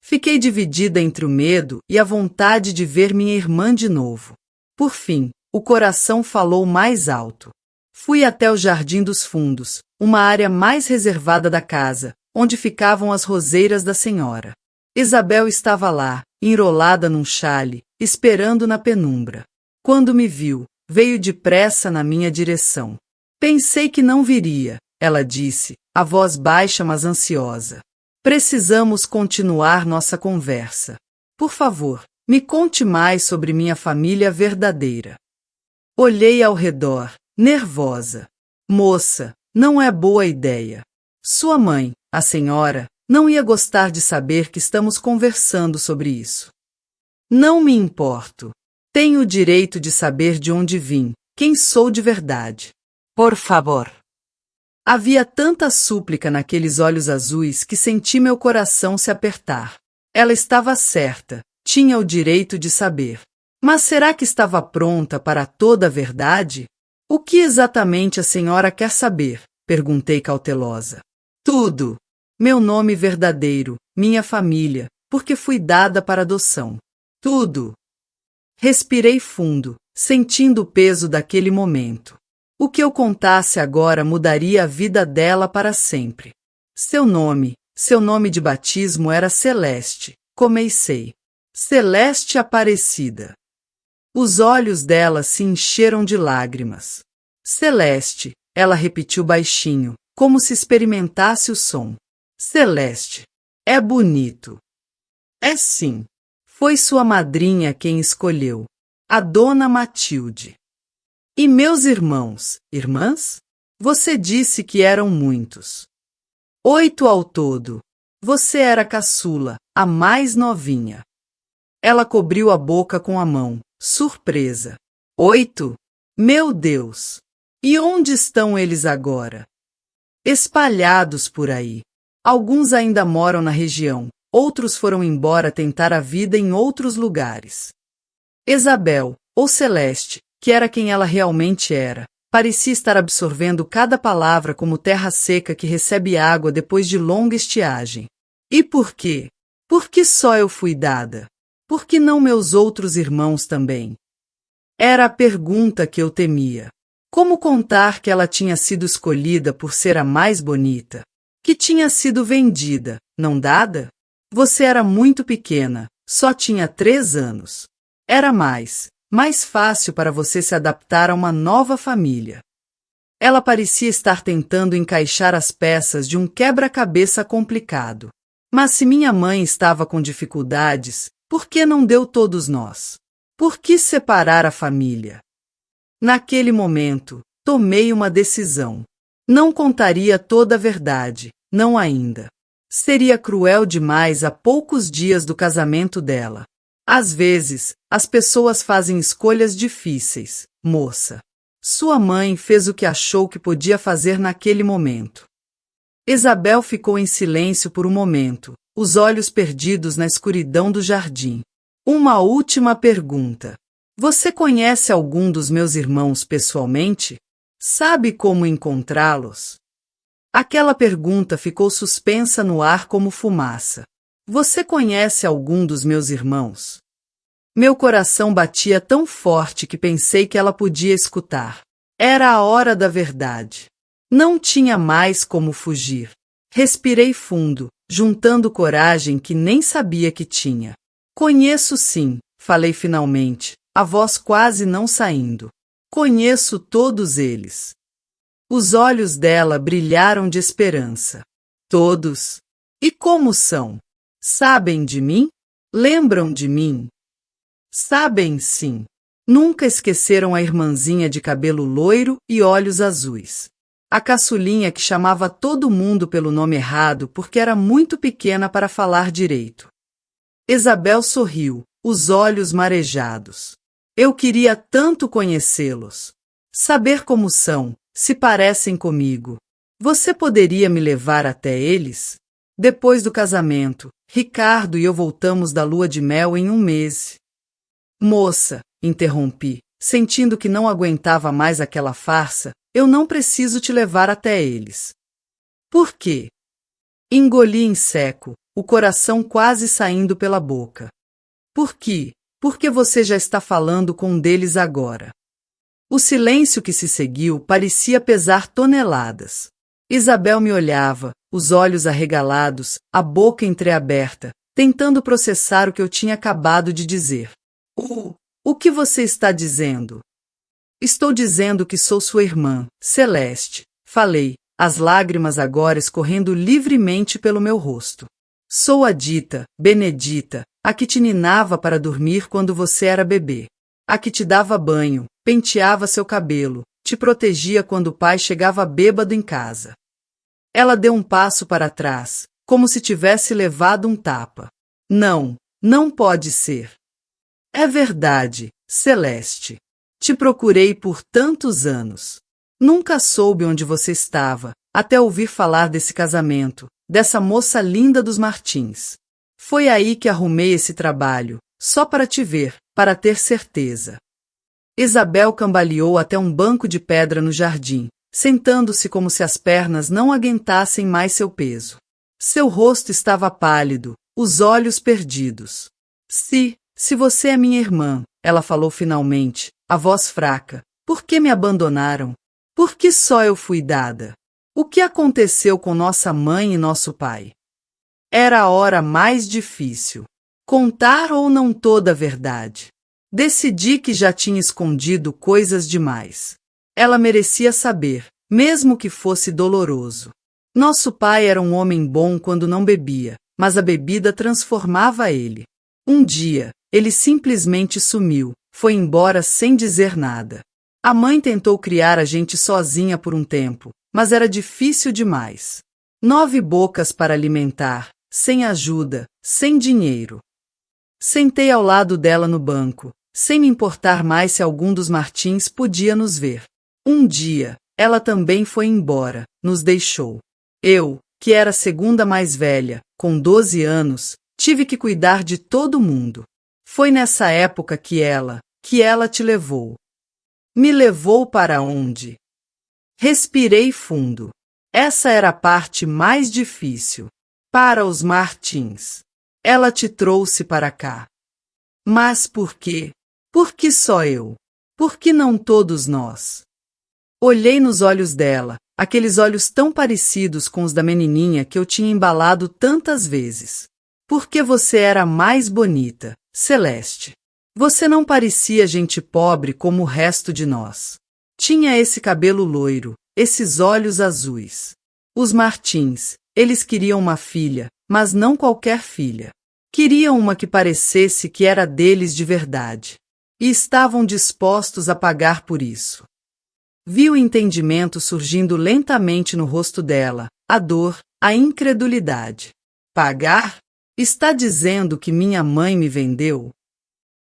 Fiquei dividida entre o medo e a vontade de ver minha irmã de novo. Por fim, o coração falou mais alto. Fui até o Jardim dos Fundos, uma área mais reservada da casa, onde ficavam as roseiras da senhora. Isabel estava lá, enrolada num chale, esperando na penumbra. Quando me viu, veio depressa na minha direção. Pensei que não viria, ela disse, a voz baixa mas ansiosa. Precisamos continuar nossa conversa. Por favor, me conte mais sobre minha família verdadeira. Olhei ao redor, nervosa. Moça, não é boa ideia. Sua mãe, a senhora, não ia gostar de saber que estamos conversando sobre isso. Não me importo. Tenho o direito de saber de onde vim, quem sou de verdade. Por favor. Havia tanta súplica naqueles olhos azuis que senti meu coração se apertar. Ela estava certa, tinha o direito de saber. Mas será que estava pronta para toda a verdade? O que exatamente a senhora quer saber? Perguntei cautelosa. Tudo. Meu nome verdadeiro, minha família, porque fui dada para adoção. Tudo. Respirei fundo, sentindo o peso daquele momento. O que eu contasse agora mudaria a vida dela para sempre. Seu nome de batismo era Celeste, comecei. Celeste Aparecida. Os olhos dela se encheram de lágrimas. Celeste, ela repetiu baixinho, como se experimentasse o som. Celeste. É bonito. É sim. Foi sua madrinha quem escolheu. A dona Matilde. E meus irmãos, irmãs? Você disse que eram muitos. 8 ao todo. Você era a caçula, a mais novinha. Ela cobriu a boca com a mão, surpresa. 8? Meu Deus! E onde estão eles agora? Espalhados por aí. Alguns ainda moram na região, outros foram embora tentar a vida em outros lugares. Isabel, ou Celeste, que era quem ela realmente era, parecia estar absorvendo cada palavra como terra seca que recebe água depois de longa estiagem. E por quê? Por que só eu fui dada? Por que não meus outros irmãos também? Era a pergunta que eu temia. Como contar que ela tinha sido escolhida por ser a mais bonita? Que tinha sido vendida, não dada? Você era muito pequena, só tinha 3 anos. Era mais fácil para você se adaptar a uma nova família. Ela parecia estar tentando encaixar as peças de um quebra-cabeça complicado. Mas se minha mãe estava com dificuldades, por que não deu todos nós? Por que separar a família? Naquele momento, tomei uma decisão. Não contaria toda a verdade, não ainda. Seria cruel demais a poucos dias do casamento dela. Às vezes, as pessoas fazem escolhas difíceis, moça. Sua mãe fez o que achou que podia fazer naquele momento. Isabel ficou em silêncio por um momento, os olhos perdidos na escuridão do jardim. Uma última pergunta. Você conhece algum dos meus irmãos pessoalmente? Sabe como encontrá-los? Aquela pergunta ficou suspensa no ar como fumaça. Você conhece algum dos meus irmãos? Meu coração batia tão forte que pensei que ela podia escutar. Era a hora da verdade. Não tinha mais como fugir. Respirei fundo, juntando coragem que nem sabia que tinha. Conheço sim, falei finalmente, a voz quase não saindo. Conheço todos eles. Os olhos dela brilharam de esperança. Todos? E como são? Sabem de mim? Lembram de mim? Sabem sim. Nunca esqueceram a irmãzinha de cabelo loiro e olhos azuis. A caçulinha que chamava todo mundo pelo nome errado porque era muito pequena para falar direito. Isabel sorriu, os olhos marejados. Eu queria tanto conhecê-los. Saber como são, se parecem comigo. Você poderia me levar até eles? Depois do casamento, Ricardo e eu voltamos da lua de mel em um mês. Moça, interrompi, sentindo que não aguentava mais aquela farsa, eu não preciso te levar até eles. Por quê? Engoli em seco, o coração quase saindo pela boca. Por quê? Porque você já está falando com um deles agora. O silêncio que se seguiu parecia pesar toneladas. Isabel me olhava, os olhos arregalados, a boca entreaberta, tentando processar o que eu tinha acabado de dizer. O que você está dizendo? Estou dizendo que sou sua irmã, Celeste, falei, as lágrimas agora escorrendo livremente pelo meu rosto. Sou a dita, Benedita, a que te ninava para dormir quando você era bebê. A que te dava banho, penteava seu cabelo, te protegia quando o pai chegava bêbado em casa. Ela deu um passo para trás, como se tivesse levado um tapa. Não, não pode ser. É verdade, Celeste. Te procurei por tantos anos. Nunca soube onde você estava, até ouvir falar desse casamento, dessa moça linda dos Martins. Foi aí que arrumei esse trabalho, só para te ver, para ter certeza. Isabel cambaleou até um banco de pedra no jardim, sentando-se como se as pernas não aguentassem mais seu peso. Seu rosto estava pálido, os olhos perdidos. Se você é minha irmã, ela falou finalmente, a voz fraca, por que me abandonaram? Por que só eu fui dada? O que aconteceu com nossa mãe e nosso pai? Era a hora mais difícil. Contar ou não toda a verdade. Decidi que já tinha escondido coisas demais. Ela merecia saber, mesmo que fosse doloroso. Nosso pai era um homem bom quando não bebia, mas a bebida transformava ele. Um dia, ele simplesmente sumiu, foi embora sem dizer nada. A mãe tentou criar a gente sozinha por um tempo, mas era difícil demais. 9 bocas para alimentar, sem ajuda, sem dinheiro. Sentei ao lado dela no banco, sem me importar mais se algum dos Martins podia nos ver. Um dia, ela também foi embora, nos deixou. Eu, que era a segunda mais velha, com 12 anos, tive que cuidar de todo mundo. Foi nessa época que ela te levou. Me levou para onde? Respirei fundo. Essa era a parte mais difícil. Para os Martins. Ela te trouxe para cá. Mas por quê? Por que só eu? Por que não todos nós? Olhei nos olhos dela, aqueles olhos tão parecidos com os da menininha que eu tinha embalado tantas vezes. Porque você era mais bonita, Celeste. Você não parecia gente pobre como o resto de nós. Tinha esse cabelo loiro, esses olhos azuis. Os Martins, eles queriam uma filha, mas não qualquer filha. Queriam uma que parecesse que era deles de verdade. E estavam dispostos a pagar por isso. Vi o entendimento surgindo lentamente no rosto dela, a dor, a incredulidade. Pagar? Está dizendo que minha mãe me vendeu?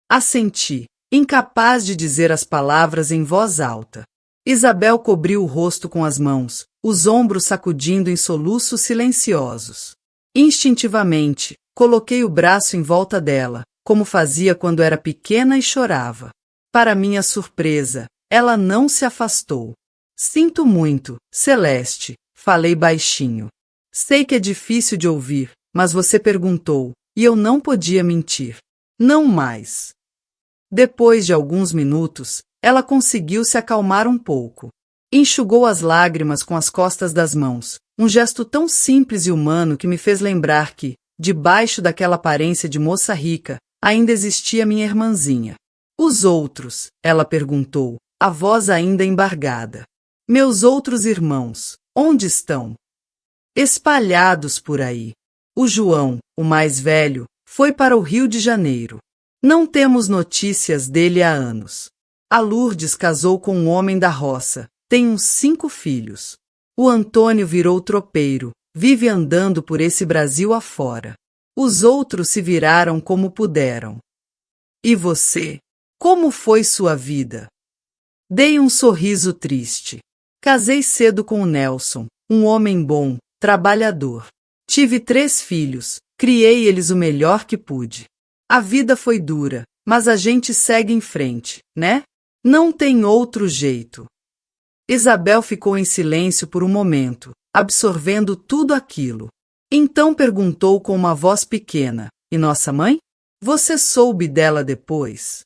Assenti, incapaz de dizer as palavras em voz alta. Isabel cobriu o rosto com as mãos, os ombros sacudindo em soluços silenciosos. Instintivamente, coloquei o braço em volta dela, como fazia quando era pequena e chorava. Para minha surpresa, ela não se afastou. Sinto muito, Celeste, falei baixinho. Sei que é difícil de ouvir, mas você perguntou, e eu não podia mentir. Não mais. Depois de alguns minutos, ela conseguiu se acalmar um pouco. Enxugou as lágrimas com as costas das mãos, um gesto tão simples e humano que me fez lembrar que, debaixo daquela aparência de moça rica, ainda existia minha irmãzinha. Os outros, ela perguntou, a voz ainda embargada. Meus outros irmãos, onde estão? Espalhados por aí. O João, o mais velho, foi para o Rio de Janeiro. Não temos notícias dele há anos. A Lourdes casou com um homem da roça, tem uns 5 filhos. O Antônio virou tropeiro, vive andando por esse Brasil afora. Os outros se viraram como puderam. E você? Como foi sua vida? Dei um sorriso triste. Casei cedo com o Nelson, um homem bom, trabalhador. Tive 3 filhos, criei eles o melhor que pude. A vida foi dura, mas a gente segue em frente, né? Não tem outro jeito. Isabel ficou em silêncio por um momento, absorvendo tudo aquilo. Então perguntou com uma voz pequena, e nossa mãe? Você soube dela depois?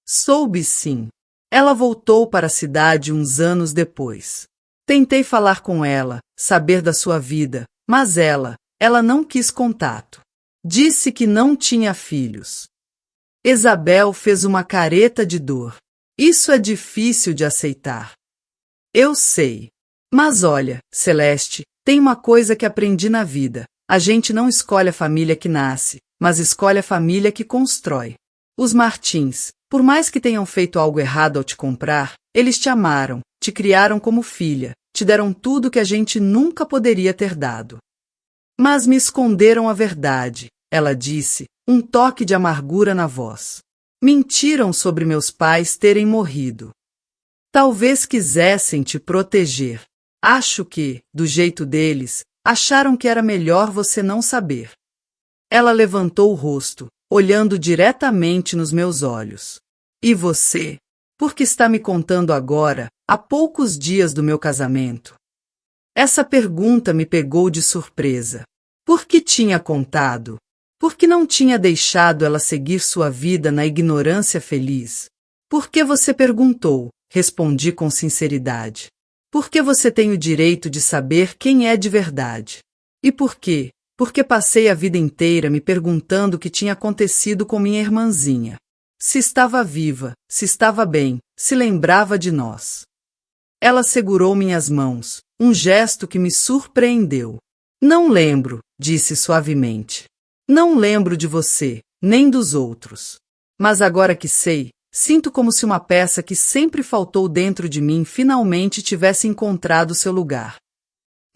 Soube sim. Ela voltou para a cidade uns anos depois. Tentei falar com ela, saber da sua vida, mas ela não quis contato. Disse que não tinha filhos. Isabel fez uma careta de dor. Isso é difícil de aceitar. Eu sei. Mas olha, Celeste, tem uma coisa que aprendi na vida. A gente não escolhe a família que nasce, mas escolhe a família que constrói. Os Martins, por mais que tenham feito algo errado ao te comprar, eles te amaram, te criaram como filha, te deram tudo que a gente nunca poderia ter dado. Mas me esconderam a verdade, ela disse, um toque de amargura na voz. Mentiram sobre meus pais terem morrido. Talvez quisessem te proteger. Acho que, do jeito deles, acharam que era melhor você não saber. Ela levantou o rosto, olhando diretamente nos meus olhos. E você? Por que está me contando agora, há poucos dias do meu casamento? Essa pergunta me pegou de surpresa. Por que tinha contado? Por que não tinha deixado ela seguir sua vida na ignorância feliz? Por que você perguntou? Respondi com sinceridade. Por que você tem o direito de saber quem é de verdade? E por quê? Porque passei a vida inteira me perguntando o que tinha acontecido com minha irmãzinha. Se estava viva, se estava bem, se lembrava de nós. Ela segurou minhas mãos, um gesto que me surpreendeu. Não lembro, disse suavemente. Não lembro de você, nem dos outros. Mas agora que sei, sinto como se uma peça que sempre faltou dentro de mim finalmente tivesse encontrado seu lugar.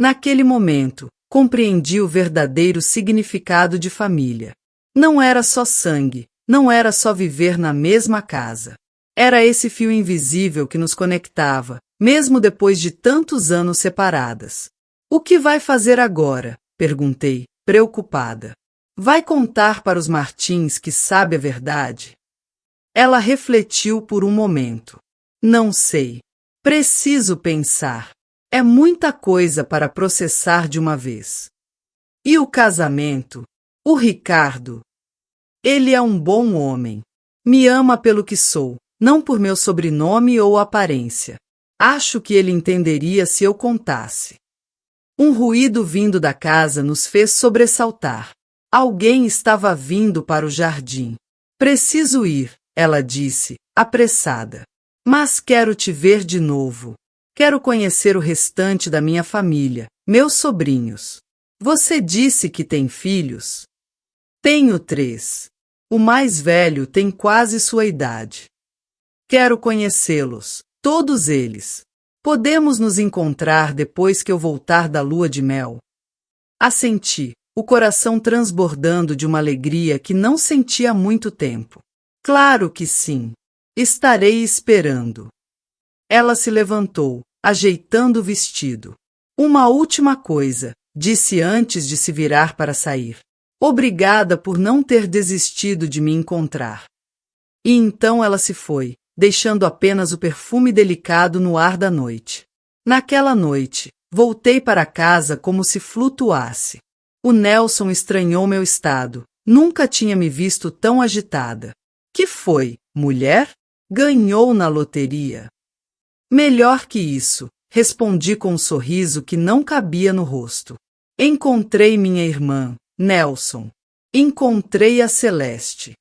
Naquele momento, compreendi o verdadeiro significado de família. Não era só sangue, não era só viver na mesma casa. Era esse fio invisível que nos conectava, mesmo depois de tantos anos separadas. O que vai fazer agora? Perguntei, preocupada. Vai contar para os Martins que sabe a verdade? Ela refletiu por um momento. Não sei. Preciso pensar. É muita coisa para processar de uma vez. E o casamento? O Ricardo? Ele é um bom homem. Me ama pelo que sou, não por meu sobrenome ou aparência. Acho que ele entenderia se eu contasse. Um ruído vindo da casa nos fez sobressaltar. Alguém estava vindo para o jardim. Preciso ir, ela disse, apressada. Mas quero te ver de novo. Quero conhecer o restante da minha família, meus sobrinhos. Você disse que tem filhos? Tenho 3. O mais velho tem quase sua idade. Quero conhecê-los, todos eles. Podemos nos encontrar depois que eu voltar da lua de mel? Assenti, o coração transbordando de uma alegria que não sentia há muito tempo. Claro que sim. Estarei esperando. Ela se levantou, ajeitando o vestido. Uma última coisa, disse antes de se virar para sair. Obrigada por não ter desistido de me encontrar. E então ela se foi, deixando apenas o perfume delicado no ar da noite. Naquela noite, Voltei para casa como se flutuasse. O Nelson estranhou meu estado. Nunca tinha me visto tão agitada. Que foi, mulher? Ganhou na loteria. Melhor que isso, respondi com um sorriso que não cabia no rosto. Encontrei minha irmã, Nelson. Encontrei a Celeste.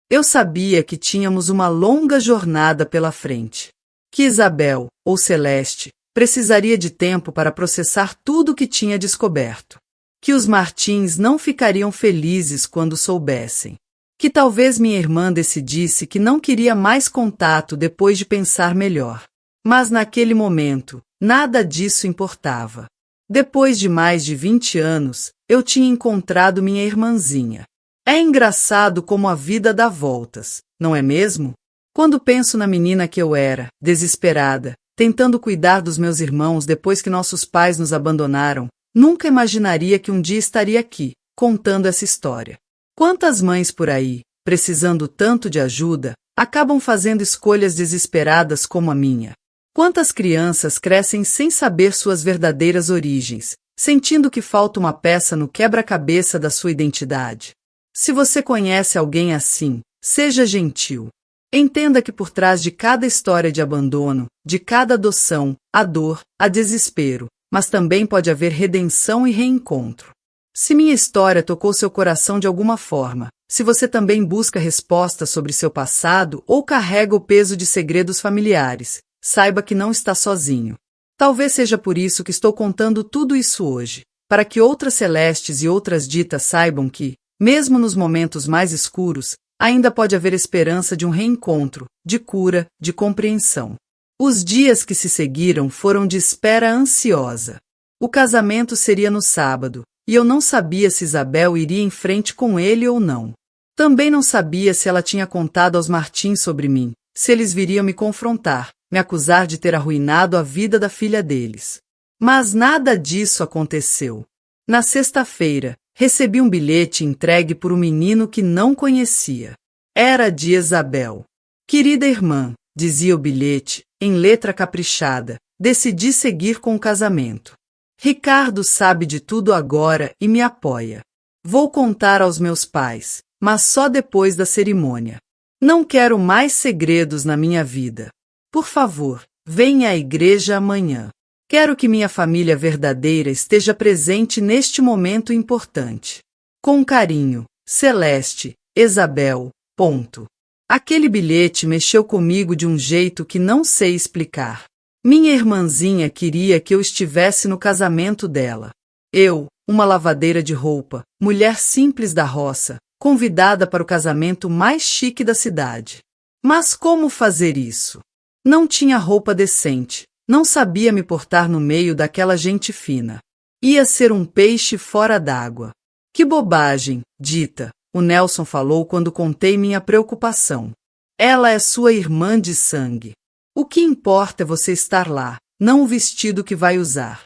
Eu sabia que tínhamos uma longa jornada pela frente. Que Isabel, ou Celeste, precisaria de tempo para processar tudo o que tinha descoberto. Que os Martins não ficariam felizes quando soubessem. Que talvez minha irmã decidisse que não queria mais contato depois de pensar melhor. Mas naquele momento, nada disso importava. Depois de mais de 20 anos, eu tinha encontrado minha irmãzinha. É engraçado como a vida dá voltas, não é mesmo? Quando penso na menina que eu era, desesperada, tentando cuidar dos meus irmãos depois que nossos pais nos abandonaram, nunca imaginaria que um dia estaria aqui, contando essa história. Quantas mães por aí, precisando tanto de ajuda, acabam fazendo escolhas desesperadas como a minha? Quantas crianças crescem sem saber suas verdadeiras origens, sentindo que falta uma peça no quebra-cabeça da sua identidade? Se você conhece alguém assim, seja gentil. Entenda que por trás de cada história de abandono, de cada adoção, há dor, há desespero, mas também pode haver redenção e reencontro. Se minha história tocou seu coração de alguma forma, se você também busca respostas sobre seu passado ou carrega o peso de segredos familiares, saiba que não está sozinho. Talvez seja por isso que estou contando tudo isso hoje, para que outras Celestes e outras Ditas saibam que, mesmo nos momentos mais escuros, ainda pode haver esperança de um reencontro, de cura, de compreensão. Os dias que se seguiram foram de espera ansiosa. O casamento seria no sábado, e eu não sabia se Isabel iria em frente com ele ou não. Também não sabia se ela tinha contado aos Martins sobre mim, se eles viriam me confrontar, me acusar de ter arruinado a vida da filha deles. Mas nada disso aconteceu. Na sexta-feira, recebi um bilhete entregue por um menino que não conhecia. Era de Isabel. Querida irmã, dizia o bilhete, em letra caprichada, decidi seguir com o casamento. Ricardo sabe de tudo agora e me apoia. Vou contar aos meus pais, mas só depois da cerimônia. Não quero mais segredos na minha vida. Por favor, venha à igreja amanhã. Quero que minha família verdadeira esteja presente neste momento importante. Com carinho, Celeste, Isabel. Ponto. Aquele bilhete mexeu comigo de um jeito que não sei explicar. Minha irmãzinha queria que eu estivesse no casamento dela. Eu, uma lavadeira de roupa, mulher simples da roça, convidada para o casamento mais chique da cidade. Mas como fazer isso? Não tinha roupa decente, não sabia me portar no meio daquela gente fina. Ia ser um peixe fora d'água. Que bobagem, Dita, o Nelson falou quando contei minha preocupação. Ela é sua irmã de sangue. O que importa é você estar lá, não o vestido que vai usar.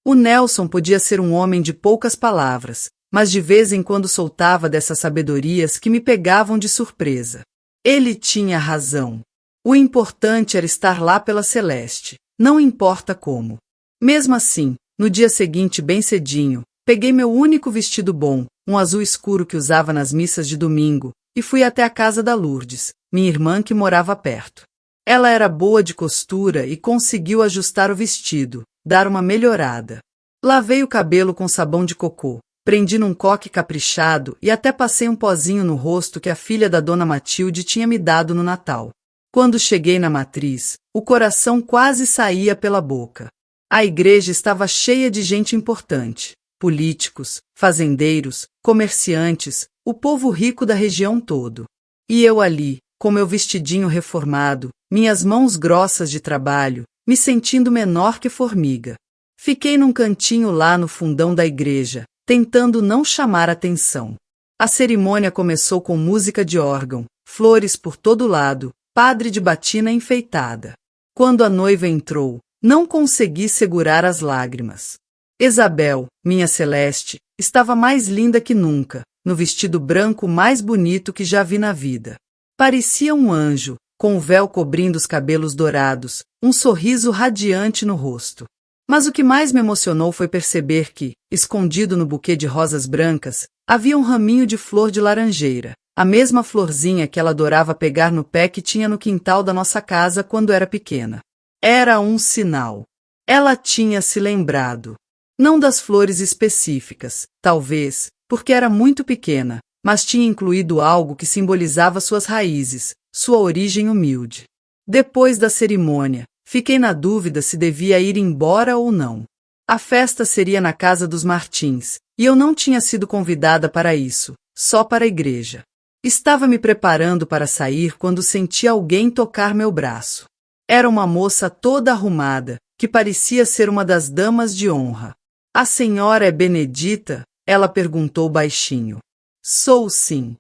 O Nelson podia ser um homem de poucas palavras, mas de vez em quando soltava dessas sabedorias que me pegavam de surpresa. Ele tinha razão. O importante era estar lá pela Celeste, não importa como. Mesmo assim, no dia seguinte bem cedinho, peguei meu único vestido bom, um azul escuro que usava nas missas de domingo, e fui até a casa da Lourdes, minha irmã que morava perto. Ela era boa de costura e conseguiu ajustar o vestido, dar uma melhorada. Lavei o cabelo com sabão de cocô, prendi num coque caprichado e até passei um pozinho no rosto que a filha da dona Matilde tinha me dado no Natal. Quando cheguei na matriz, o coração quase saía pela boca. A igreja estava cheia de gente importante, políticos, fazendeiros, comerciantes, o povo rico da região todo. E eu ali, com meu vestidinho reformado, minhas mãos grossas de trabalho, me sentindo menor que formiga. Fiquei num cantinho lá no fundão da igreja, tentando não chamar atenção. A cerimônia começou com música de órgão, flores por todo lado, padre de batina enfeitada. Quando a noiva entrou, não consegui segurar as lágrimas. Isabel, minha Celeste, estava mais linda que nunca, no vestido branco mais bonito que já vi na vida. Parecia um anjo, com o véu cobrindo os cabelos dourados, um sorriso radiante no rosto. Mas o que mais me emocionou foi perceber que, escondido no buquê de rosas brancas, havia um raminho de flor de laranjeira, a mesma florzinha que ela adorava pegar no pé que tinha no quintal da nossa casa quando era pequena. Era um sinal. Ela tinha se lembrado. Não das flores específicas, talvez, porque era muito pequena, mas tinha incluído algo que simbolizava suas raízes, sua origem humilde. Depois da cerimônia, fiquei na dúvida se devia ir embora ou não. A festa seria na casa dos Martins, e eu não tinha sido convidada para isso, só para a igreja. Estava me preparando para sair quando senti alguém tocar meu braço. Era uma moça toda arrumada, que parecia ser uma das damas de honra. A senhora é Benedita? Ela perguntou baixinho. Sou sim.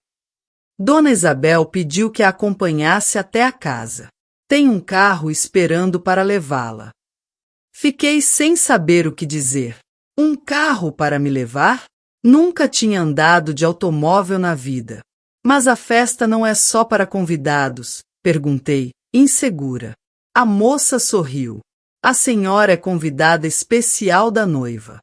Dona Isabel pediu que a acompanhasse até a casa. Tem um carro esperando para levá-la. Fiquei sem saber o que dizer. Um carro para me levar? Nunca tinha andado de automóvel na vida. Mas a festa não é só para convidados? Perguntei, insegura. A moça sorriu. A senhora é convidada especial da noiva.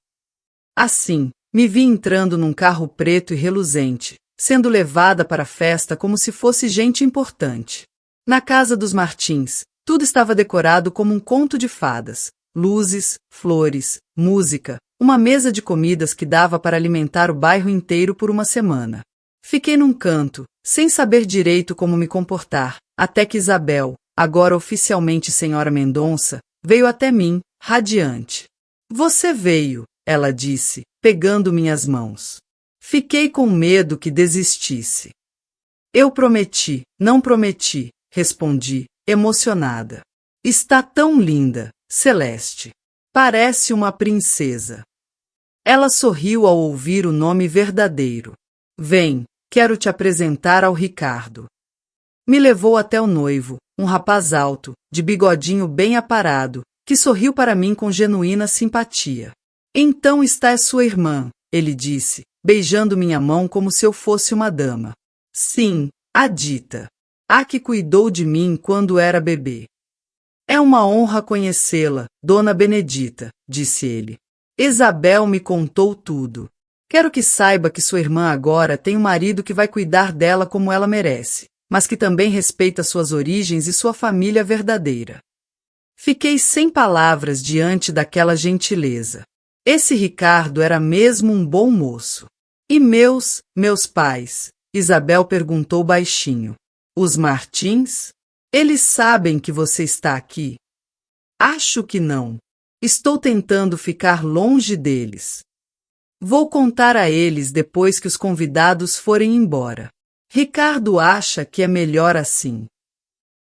Assim, me vi entrando num carro preto e reluzente, sendo levada para a festa como se fosse gente importante. Na casa dos Martins, tudo estava decorado como um conto de fadas. Luzes, flores, música, uma mesa de comidas que dava para alimentar o bairro inteiro por uma semana. Fiquei num canto, sem saber direito como me comportar, até que Isabel, agora oficialmente Senhora Mendonça, veio até mim, radiante. Você veio, ela disse, pegando minhas mãos. Fiquei com medo que desistisse. Eu prometi, não prometi, respondi, emocionada. Está tão linda, Celeste. Parece uma princesa. Ela sorriu ao ouvir o nome verdadeiro. Vem, quero te apresentar ao Ricardo. Me levou até o noivo, um rapaz alto, de bigodinho bem aparado, que sorriu para mim com genuína simpatia. Então está é sua irmã, ele disse, beijando minha mão como se eu fosse uma dama. Sim, a Dita. A que cuidou de mim quando era bebê. É uma honra conhecê-la, Dona Benedita, disse ele. Isabel me contou tudo. Quero que saiba que sua irmã agora tem um marido que vai cuidar dela como ela merece, mas que também respeita suas origens e sua família verdadeira. Fiquei sem palavras diante daquela gentileza. Esse Ricardo era mesmo um bom moço. E meus pais? Isabel perguntou baixinho. Os Martins? Eles sabem que você está aqui? Acho que não. Estou tentando ficar longe deles. Vou contar a eles depois que os convidados forem embora. Ricardo acha que é melhor assim.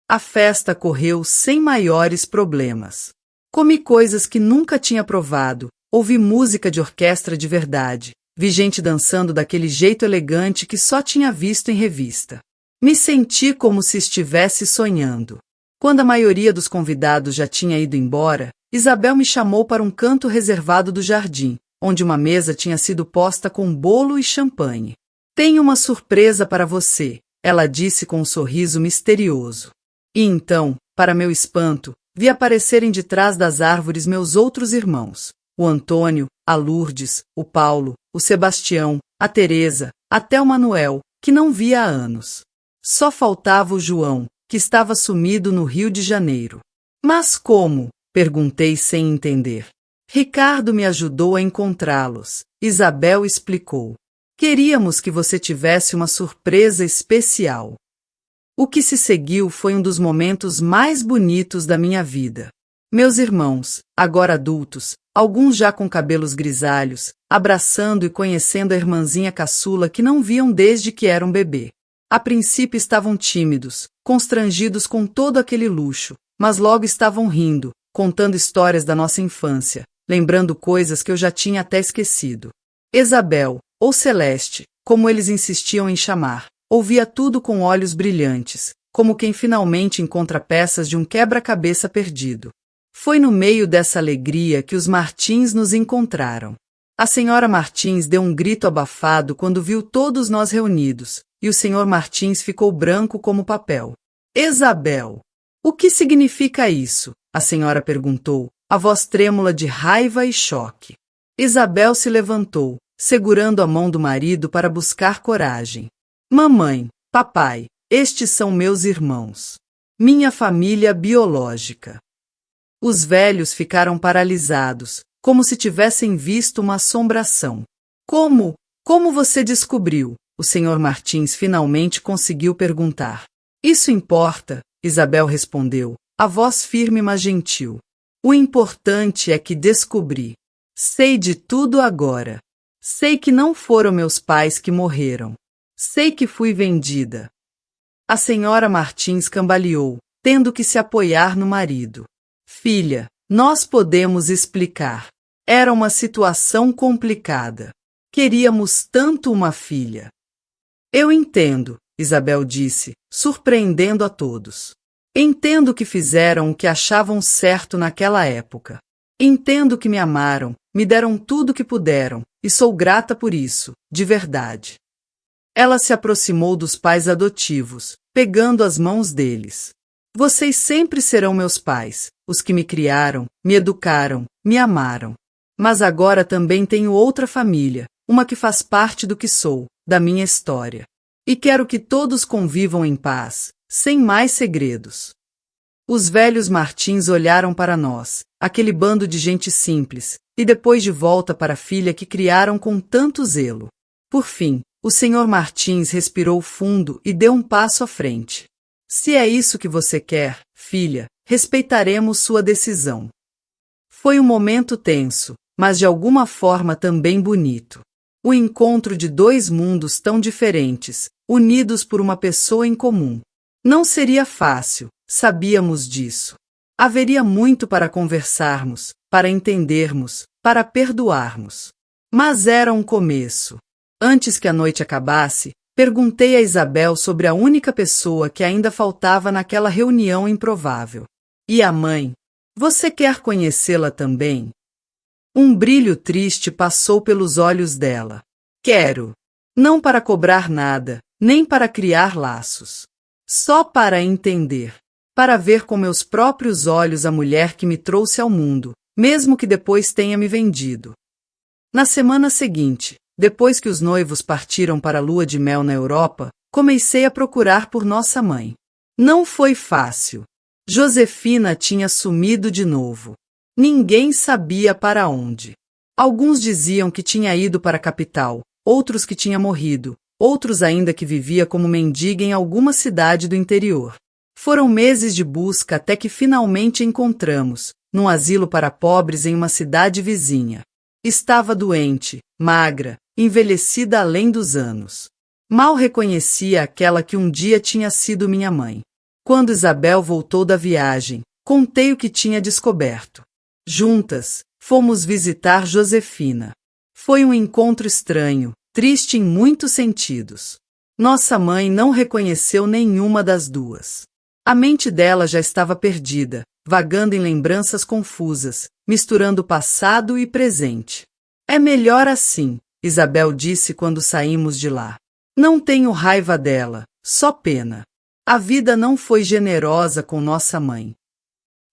A festa correu sem maiores problemas. Comi coisas que nunca tinha provado, ouvi música de orquestra de verdade, vi gente dançando daquele jeito elegante que só tinha visto em revista. Me senti como se estivesse sonhando. Quando a maioria dos convidados já tinha ido embora, Isabel me chamou para um canto reservado do jardim, onde uma mesa tinha sido posta com bolo e champanhe. Tenho uma surpresa para você, ela disse com um sorriso misterioso. E então, para meu espanto, vi aparecerem de trás das árvores meus outros irmãos, o Antônio, a Lourdes, o Paulo, o Sebastião, a Teresa, até o Manuel, que não via há anos. Só faltava o João, que estava sumido no Rio de Janeiro. Mas como? Perguntei sem entender. Ricardo me ajudou a encontrá-los. Isabel explicou. Queríamos que você tivesse uma surpresa especial. O que se seguiu foi um dos momentos mais bonitos da minha vida. Meus irmãos, agora adultos, alguns já com cabelos grisalhos, abraçando e conhecendo a irmãzinha caçula que não viam desde que era um bebê. A princípio estavam tímidos, constrangidos com todo aquele luxo, mas logo estavam rindo, contando histórias da nossa infância, lembrando coisas que eu já tinha até esquecido. Isabel, ou Celeste, como eles insistiam em chamar, ouvia tudo com olhos brilhantes, como quem finalmente encontra peças de um quebra-cabeça perdido. Foi no meio dessa alegria que os Martins nos encontraram. A senhora Martins deu um grito abafado quando viu todos nós reunidos, e o senhor Martins ficou branco como papel. Isabel! O que significa isso? A senhora perguntou, a voz trêmula de raiva e choque. Isabel se levantou, segurando a mão do marido para buscar coragem. Mamãe, papai, estes são meus irmãos. Minha família biológica. Os velhos ficaram paralisados, como se tivessem visto uma assombração. Como você descobriu? O Sr. Martins finalmente conseguiu perguntar. Isso importa, Isabel respondeu, a voz firme mas gentil. O importante é que descobri. Sei de tudo agora. Sei que não foram meus pais que morreram. Sei que fui vendida. A senhora Martins cambaleou, tendo que se apoiar no marido. Filha, nós podemos explicar. Era uma situação complicada. Queríamos tanto uma filha. Eu entendo, Isabel disse, surpreendendo a todos. Entendo que fizeram o que achavam certo naquela época. Entendo que me amaram, me deram tudo o que puderam, e sou grata por isso, de verdade. Ela se aproximou dos pais adotivos, pegando as mãos deles. Vocês sempre serão meus pais, os que me criaram, me educaram, me amaram. Mas agora também tenho outra família, uma que faz parte do que sou, da minha história. E quero que todos convivam em paz, sem mais segredos. Os velhos Martins olharam para nós, aquele bando de gente simples, e depois de volta para a filha que criaram com tanto zelo. Por fim, o Sr. Martins respirou fundo e deu um passo à frente. Se é isso que você quer, filha, respeitaremos sua decisão. Foi um momento tenso, mas de alguma forma também bonito. O encontro de dois mundos tão diferentes, unidos por uma pessoa em comum. Não seria fácil, sabíamos disso. Haveria muito para conversarmos, para entendermos, para perdoarmos. Mas era um começo. Antes que a noite acabasse, perguntei a Isabel sobre a única pessoa que ainda faltava naquela reunião improvável. E a mãe? Você quer conhecê-la também? Um brilho triste passou pelos olhos dela. Quero. Não para cobrar nada, nem para criar laços. Só para entender. Para ver com meus próprios olhos a mulher que me trouxe ao mundo, mesmo que depois tenha me vendido. Na semana seguinte, depois que os noivos partiram para a lua de mel na Europa, comecei a procurar por nossa mãe. Não foi fácil. Josefina tinha sumido de novo. Ninguém sabia para onde. Alguns diziam que tinha ido para a capital, outros que tinha morrido, outros ainda que vivia como mendiga em alguma cidade do interior. Foram meses de busca até que finalmente encontramos, num asilo para pobres em uma cidade vizinha. Estava doente, magra, envelhecida além dos anos. Mal reconhecia aquela que um dia tinha sido minha mãe. Quando Isabel voltou da viagem, contei o que tinha descoberto. Juntas, fomos visitar Josefina. Foi um encontro estranho, triste em muitos sentidos. Nossa mãe não reconheceu nenhuma das duas. A mente dela já estava perdida, vagando em lembranças confusas, misturando passado e presente. É melhor assim, Isabel disse quando saímos de lá. Não tenho raiva dela, só pena. A vida não foi generosa com nossa mãe.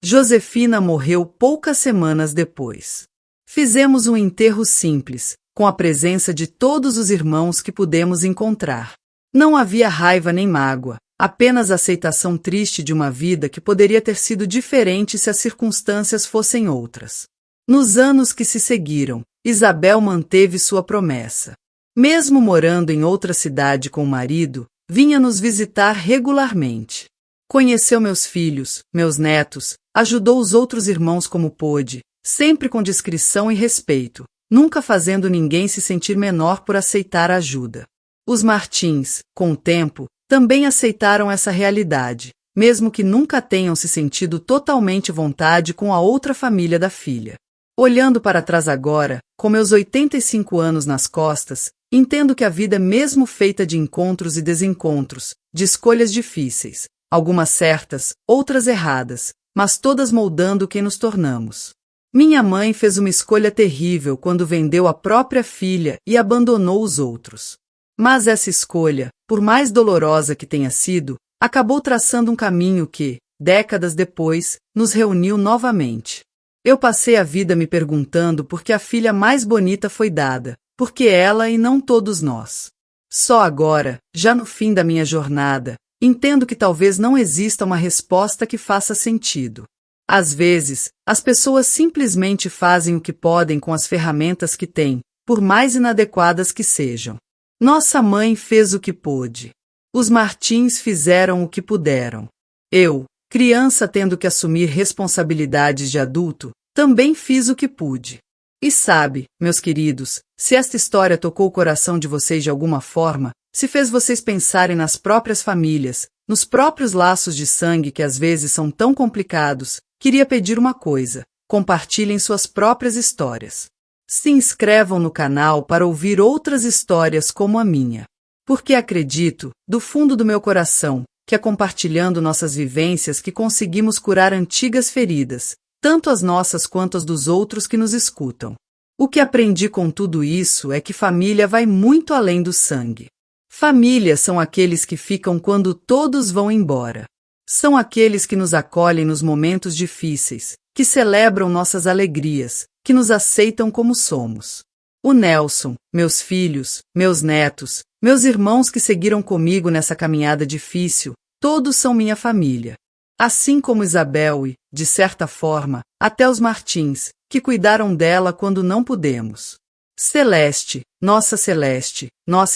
Josefina morreu poucas semanas depois. Fizemos um enterro simples, com a presença de todos os irmãos que pudemos encontrar. Não havia raiva nem mágoa, apenas aceitação triste de uma vida que poderia ter sido diferente se as circunstâncias fossem outras. Nos anos que se seguiram, Isabel manteve sua promessa. Mesmo morando em outra cidade com o marido, vinha nos visitar regularmente. Conheceu meus filhos, meus netos, ajudou os outros irmãos como pôde, sempre com discrição e respeito, nunca fazendo ninguém se sentir menor por aceitar a ajuda. Os Martins, com o tempo, também aceitaram essa realidade, mesmo que nunca tenham se sentido totalmente à vontade com a outra família da filha. Olhando para trás agora, com meus 85 anos nas costas, entendo que a vida é mesmo feita de encontros e desencontros, de escolhas difíceis, algumas certas, outras erradas, mas todas moldando quem nos tornamos. Minha mãe fez uma escolha terrível quando vendeu a própria filha e abandonou os outros. Mas essa escolha, por mais dolorosa que tenha sido, acabou traçando um caminho que, décadas depois, nos reuniu novamente. Eu passei a vida me perguntando por que a filha mais bonita foi dada, por que ela e não todos nós. Só agora, já no fim da minha jornada, entendo que talvez não exista uma resposta que faça sentido. Às vezes, as pessoas simplesmente fazem o que podem com as ferramentas que têm, por mais inadequadas que sejam. Nossa mãe fez o que pôde. Os Martins fizeram o que puderam. Eu, criança tendo que assumir responsabilidades de adulto, também fiz o que pude. E sabe, meus queridos, se esta história tocou o coração de vocês de alguma forma, se fez vocês pensarem nas próprias famílias, nos próprios laços de sangue que às vezes são tão complicados, queria pedir uma coisa: compartilhem suas próprias histórias. Se inscrevam no canal para ouvir outras histórias como a minha. Porque acredito, do fundo do meu coração, que é compartilhando nossas vivências que conseguimos curar antigas feridas, tanto as nossas quanto as dos outros que nos escutam. O que aprendi com tudo isso é que família vai muito além do sangue. Família são aqueles que ficam quando todos vão embora. São aqueles que nos acolhem nos momentos difíceis, que celebram nossas alegrias, que nos aceitam como somos. O Nelson, meus filhos, meus netos, meus irmãos que seguiram comigo nessa caminhada difícil, todos são minha família. Assim como Isabel e, de certa forma, até os Martins, que cuidaram dela quando não pudemos. Celeste, nossa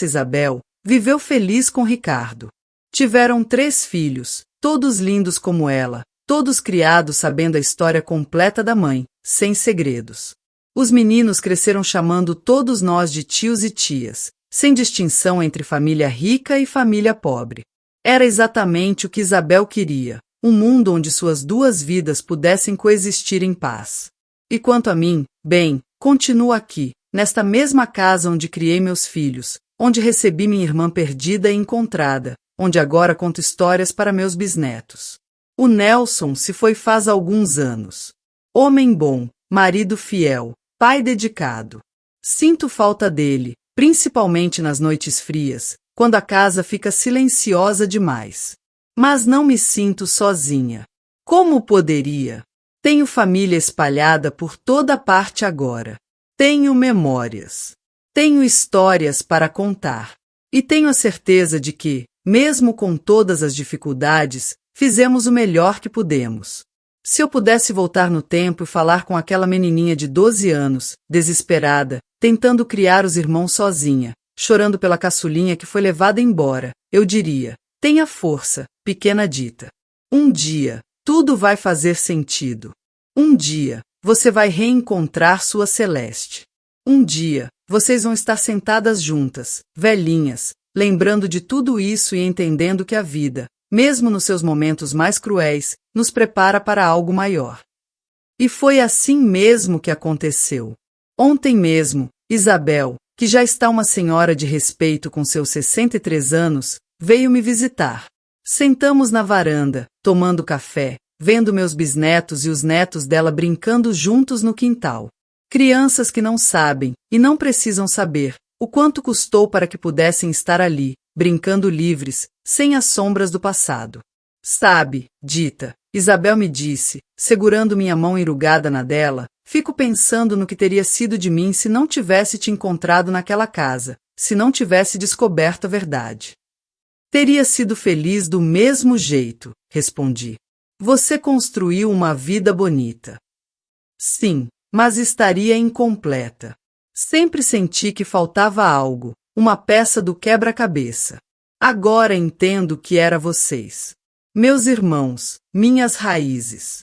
Isabel, viveu feliz com Ricardo. Tiveram 3 filhos, todos lindos como ela, todos criados sabendo a história completa da mãe, sem segredos. Os meninos cresceram chamando todos nós de tios e tias, sem distinção entre família rica e família pobre. Era exatamente o que Isabel queria, um mundo onde suas 2 vidas pudessem coexistir em paz. E quanto a mim, bem, continuo aqui, nesta mesma casa onde criei meus filhos, onde recebi minha irmã perdida e encontrada, onde agora conto histórias para meus bisnetos. O Nelson se foi faz alguns anos. Homem bom, marido fiel, pai dedicado. Sinto falta dele, principalmente nas noites frias, quando a casa fica silenciosa demais. Mas não me sinto sozinha. Como poderia? Tenho família espalhada por toda parte agora. Tenho memórias. Tenho histórias para contar. E tenho a certeza de que, mesmo com todas as dificuldades, fizemos o melhor que pudemos. Se eu pudesse voltar no tempo e falar com aquela menininha de 12 anos, desesperada, tentando criar os irmãos sozinha, chorando pela caçulinha que foi levada embora, eu diria: tenha força, pequena Dita. Um dia, tudo vai fazer sentido. Um dia, você vai reencontrar sua Celeste. Um dia, vocês vão estar sentadas juntas, velhinhas, lembrando de tudo isso e entendendo que a vida, mesmo nos seus momentos mais cruéis, nos prepara para algo maior. E foi assim mesmo que aconteceu. Ontem mesmo, Isabel, que já está uma senhora de respeito com seus 63 anos, veio me visitar. Sentamos na varanda, tomando café, vendo meus bisnetos e os netos dela brincando juntos no quintal. Crianças que não sabem, e não precisam saber, o quanto custou para que pudessem estar ali, brincando livres, sem as sombras do passado. Sabe, Dita, Isabel me disse, segurando minha mão enrugada na dela, fico pensando no que teria sido de mim se não tivesse te encontrado naquela casa, se não tivesse descoberto a verdade. Teria sido feliz do mesmo jeito, respondi. Você construiu uma vida bonita. Sim, mas estaria incompleta. Sempre senti que faltava algo, uma peça do quebra-cabeça. Agora entendo que era vocês. Meus irmãos, minhas raízes.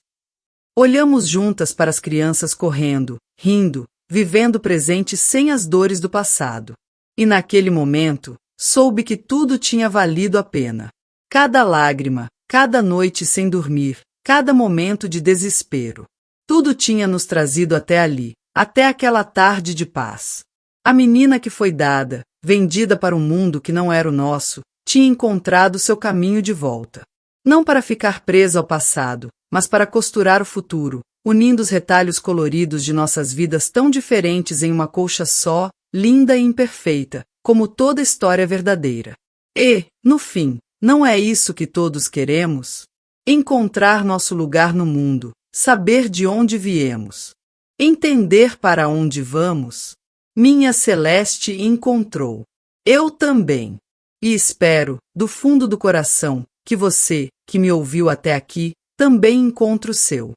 Olhamos juntas para as crianças correndo, rindo, vivendo o presente sem as dores do passado. E naquele momento, soube que tudo tinha valido a pena. Cada lágrima, cada noite sem dormir, cada momento de desespero. Tudo tinha nos trazido até ali, até aquela tarde de paz. A menina que foi dada, vendida para um mundo que não era o nosso, tinha encontrado seu caminho de volta. Não para ficar presa ao passado, mas para costurar o futuro, unindo os retalhos coloridos de nossas vidas tão diferentes em uma colcha só, linda e imperfeita, como toda história verdadeira. E, no fim, não é isso que todos queremos? Encontrar nosso lugar no mundo, saber de onde viemos, entender para onde vamos. Minha Celeste encontrou. Eu também. E espero, do fundo do coração, que você, que me ouviu até aqui, também encontre o seu.